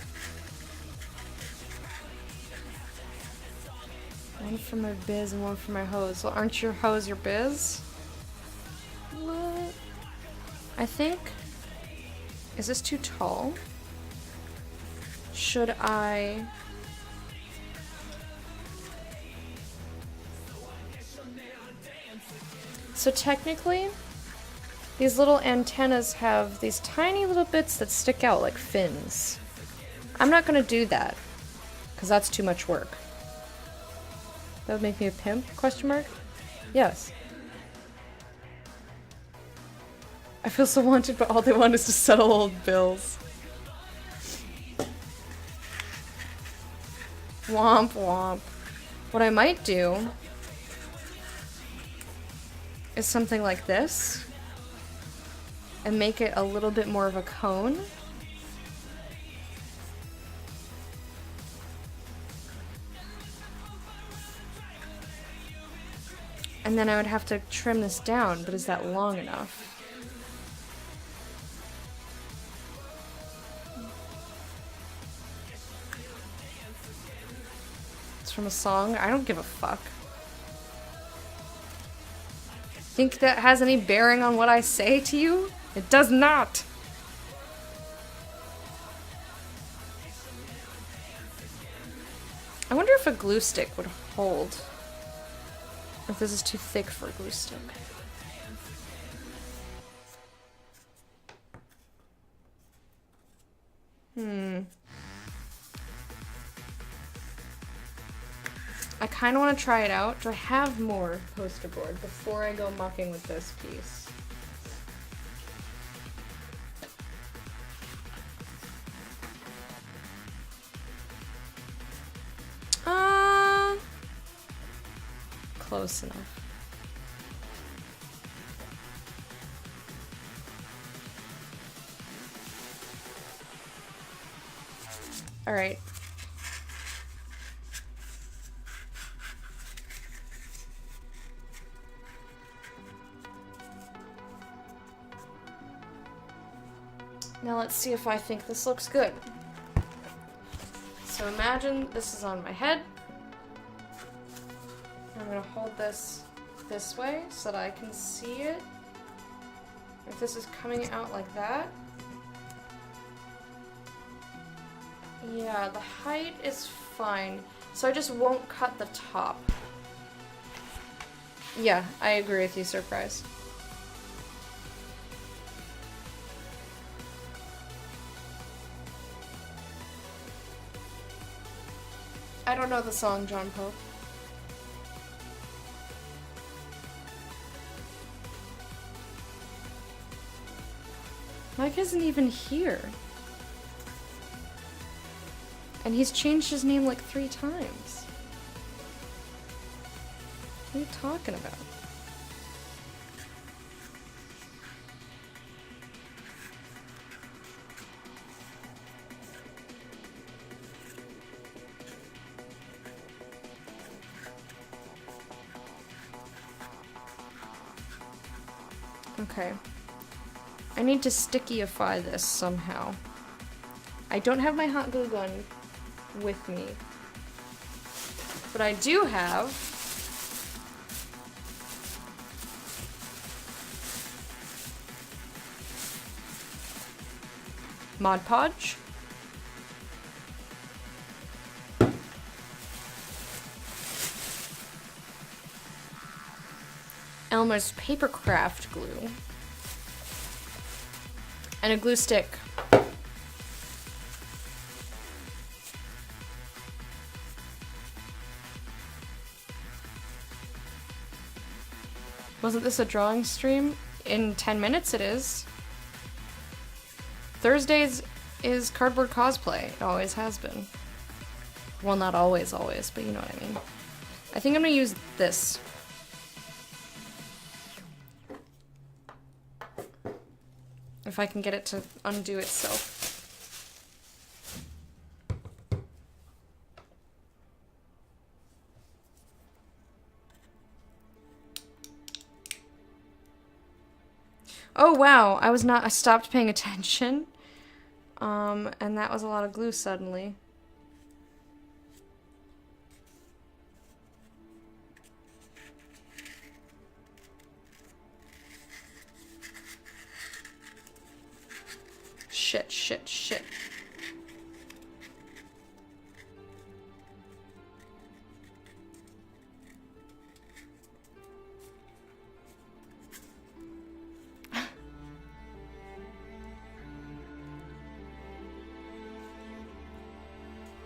One for my biz and one for my hose. Well, aren't your hose your biz? What? I think... Is this too tall? Should I... So technically, these little antennas have these tiny little bits that stick out like fins. I'm not gonna do that, because that's too much work. That would make me a pimp? Question mark? Yes. I feel so wanted, but all they want is to settle old bills. Womp womp. What I might do is something like this and make it a little bit more of a cone. And then I would have to trim this down, but is that long enough? It's from a song? I don't give a fuck. Think that has any bearing on what I say to you? It does not! I wonder if a glue stick would hold. Or if this is too thick for a glue stick. I kind of want to try it out. Do I have more poster board before I go mucking with this piece? Close enough. All right. Now let's see if I think this looks good. So imagine this is on my head. I'm gonna hold this way so that I can see it. If this is coming out like that. Yeah, the height is fine. So I just won't cut the top. Yeah, I agree with you, Surprise. I don't know the song, John Pope. Mike isn't even here. And he's changed his name like 3 times. What are you talking about? Okay. I need to stickyify this somehow. I don't have my hot glue gun with me. But I do have Mod Podge. Elmer's Papercraft glue. And a glue stick. Wasn't this a drawing stream? In 10 minutes it is. Thursdays is cardboard cosplay. It always has been. Well, not always, but you know what I mean. I think I'm gonna use this. If I can get it to undo itself. Oh wow, I stopped paying attention. And that was a lot of glue suddenly. Shit.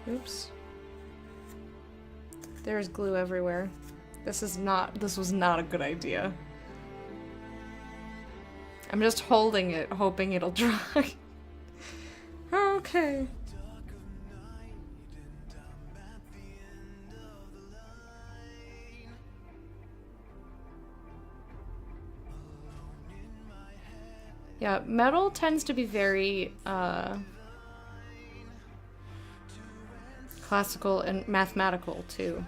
Oops. There's glue everywhere. This was not a good idea. I'm just holding it, hoping it'll dry. Okay. Yeah, metal tends to be very, classical and mathematical, too.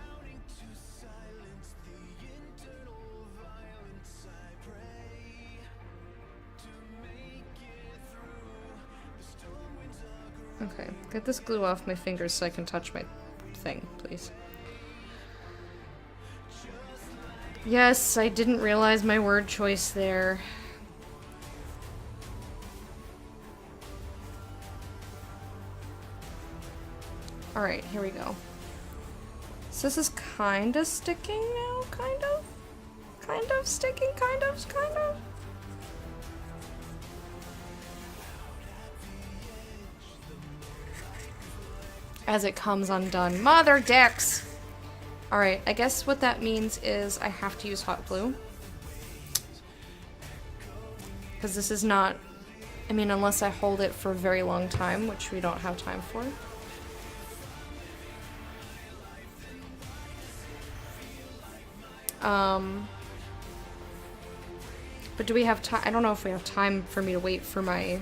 Okay, get this glue off my fingers so I can touch my thing, please. Yes, I didn't realize my word choice there. Alright, here we go. So this is kinda sticking now, kind of? Kind of sticking, kind of? As it comes undone. Mother dicks! Alright, I guess what that means is I have to use hot glue. Because this is not... I mean, unless I hold it for a very long time, which we don't have time for. But do we have time? I don't know if we have time for me to wait for my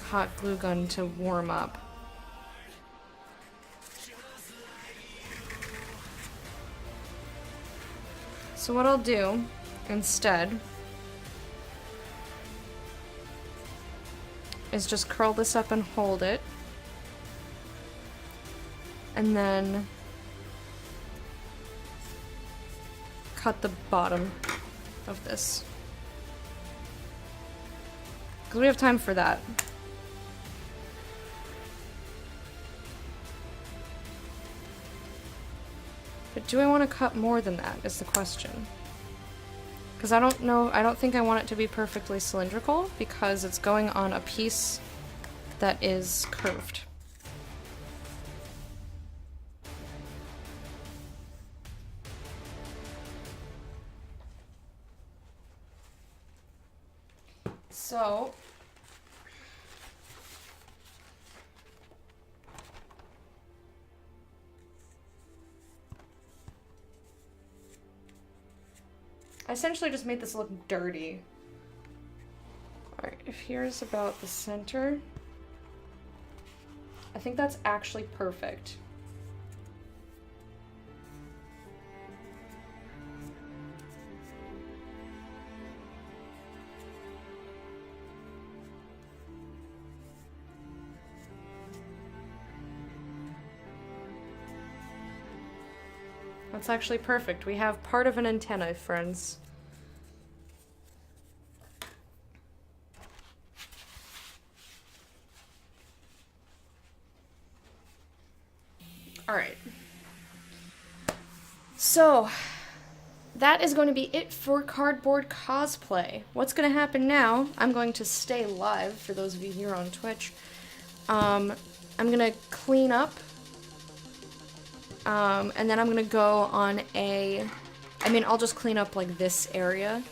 hot glue gun to warm up. So what I'll do instead is just curl this up and hold it. And then cut the bottom of this. Because we have time for that. But do I want to cut more than that is the question. Because I don't know, I don't think I want it to be perfectly cylindrical because it's going on a piece that is curved. So, I essentially just made this look dirty. Alright, if here's about the center, I think that's actually perfect. That's actually perfect. We have part of an antenna, friends. So, that is going to be it for cardboard cosplay. What's going to happen now, I'm going to stay live for those of you here on Twitch. I'm going to clean up, and then I'm going to go on I'll just clean up like this area.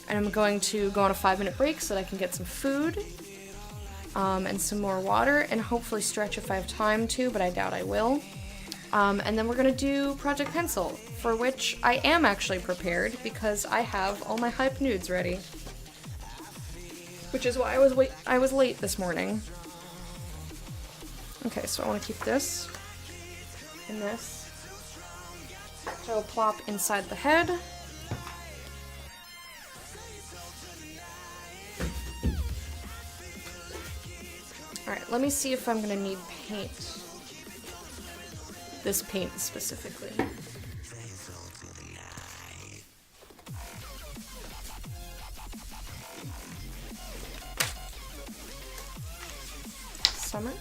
And I'm going to go on a 5-minute break so that I can get some food, and some more water, and hopefully stretch if I have time to, but I doubt I will. And then we're gonna do Project Pencil, for which I am actually prepared because I have all my hype nudes ready. Which is why I was late this morning. Okay, so I want to keep this and this. So I'll plop inside the head. Alright, let me see if I'm gonna need paint. This paint specifically. Summer?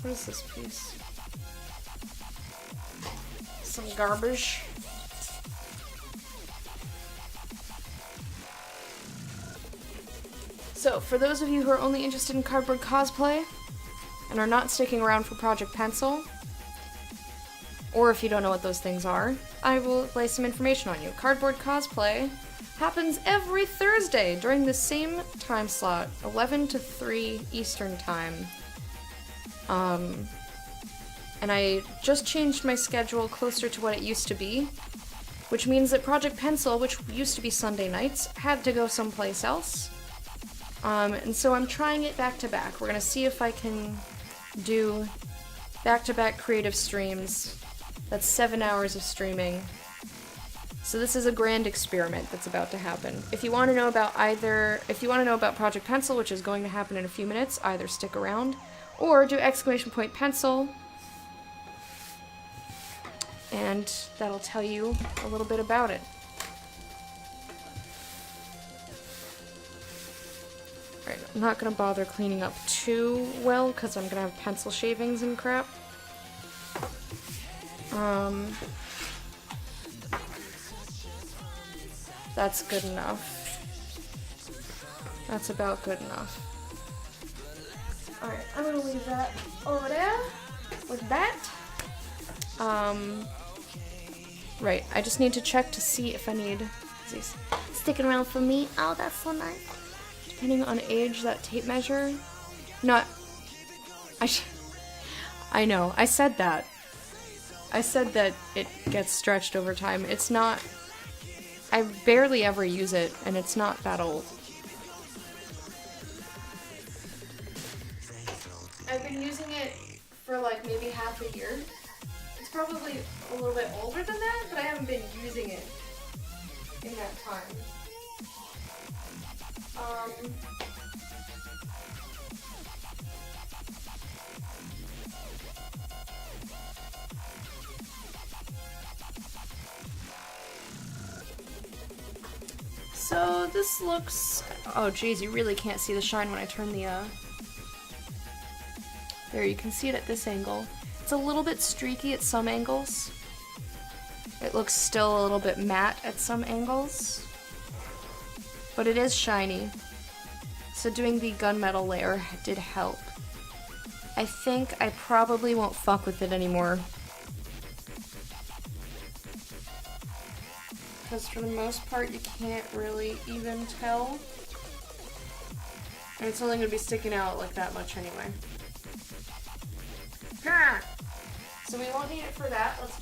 What is this piece? Some garbage. So, for those of you who are only interested in cardboard cosplay, and are not sticking around for Project Pencil, or if you don't know what those things are, I will lay some information on you. Cardboard cosplay happens every Thursday during the same time slot, 11 to 3 Eastern time. And I just changed my schedule closer to what it used to be, which means that Project Pencil, which used to be Sunday nights, had to go someplace else. And so I'm trying it back to back. We're gonna see if I can do back-to-back creative streams. That's 7 hours of streaming. So this is a grand experiment that's about to happen. If you want to know about Project Pencil, which is going to happen in a few minutes, either stick around or do !pencil, and that'll tell you a little bit about it. I'm not gonna bother cleaning up too well because I'm gonna have pencil shavings and crap. That's good enough. That's about good enough. Alright, I'm gonna leave that over there with that. Right, I just need to check to see if I need... Is he sticking around for me? Oh, that's so nice. Depending on age, that tape measure... Not... I know, I said that. I said that it gets stretched over time. It's not... I barely ever use it, and it's not that old. I've been using it for like maybe half a year. It's probably a little bit older than that, but I haven't been using it in that time. So this looks... Oh geez, you really can't see the shine when I turn the, There, you can see it at this angle. It's a little bit streaky at some angles. It looks still a little bit matte at some angles. But it is shiny. So doing the gunmetal layer did help. I think I probably won't fuck with it anymore. Because for the most part, you can't really even tell. And it's only going to be sticking out like that much anyway. So we won't need it for that. Let's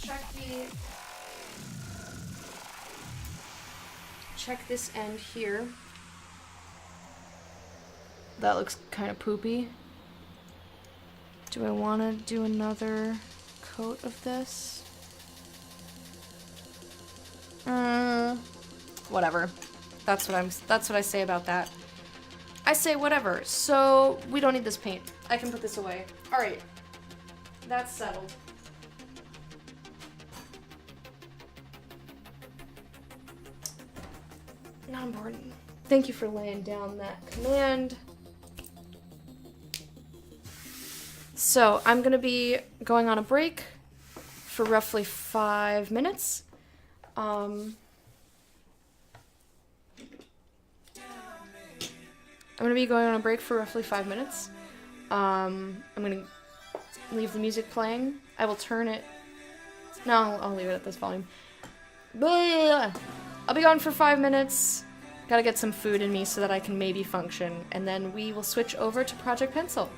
check this end here. That looks kind of poopy. Do I want to do another coat of this? Whatever. That's what I say about that. I say whatever. So we don't need this paint. I can put this away. All right. That's settled. Not important. Thank you for laying down that command. So I'm gonna be going on a break for roughly 5 minutes. I'm gonna be going on a break for roughly 5 minutes. I'm gonna leave the music playing. I will turn it. No, I'll leave it at this volume. Blah! I'll be gone for 5 minutes. Gotta get some food in me so that I can maybe function, and then we will switch over to Project Pencil.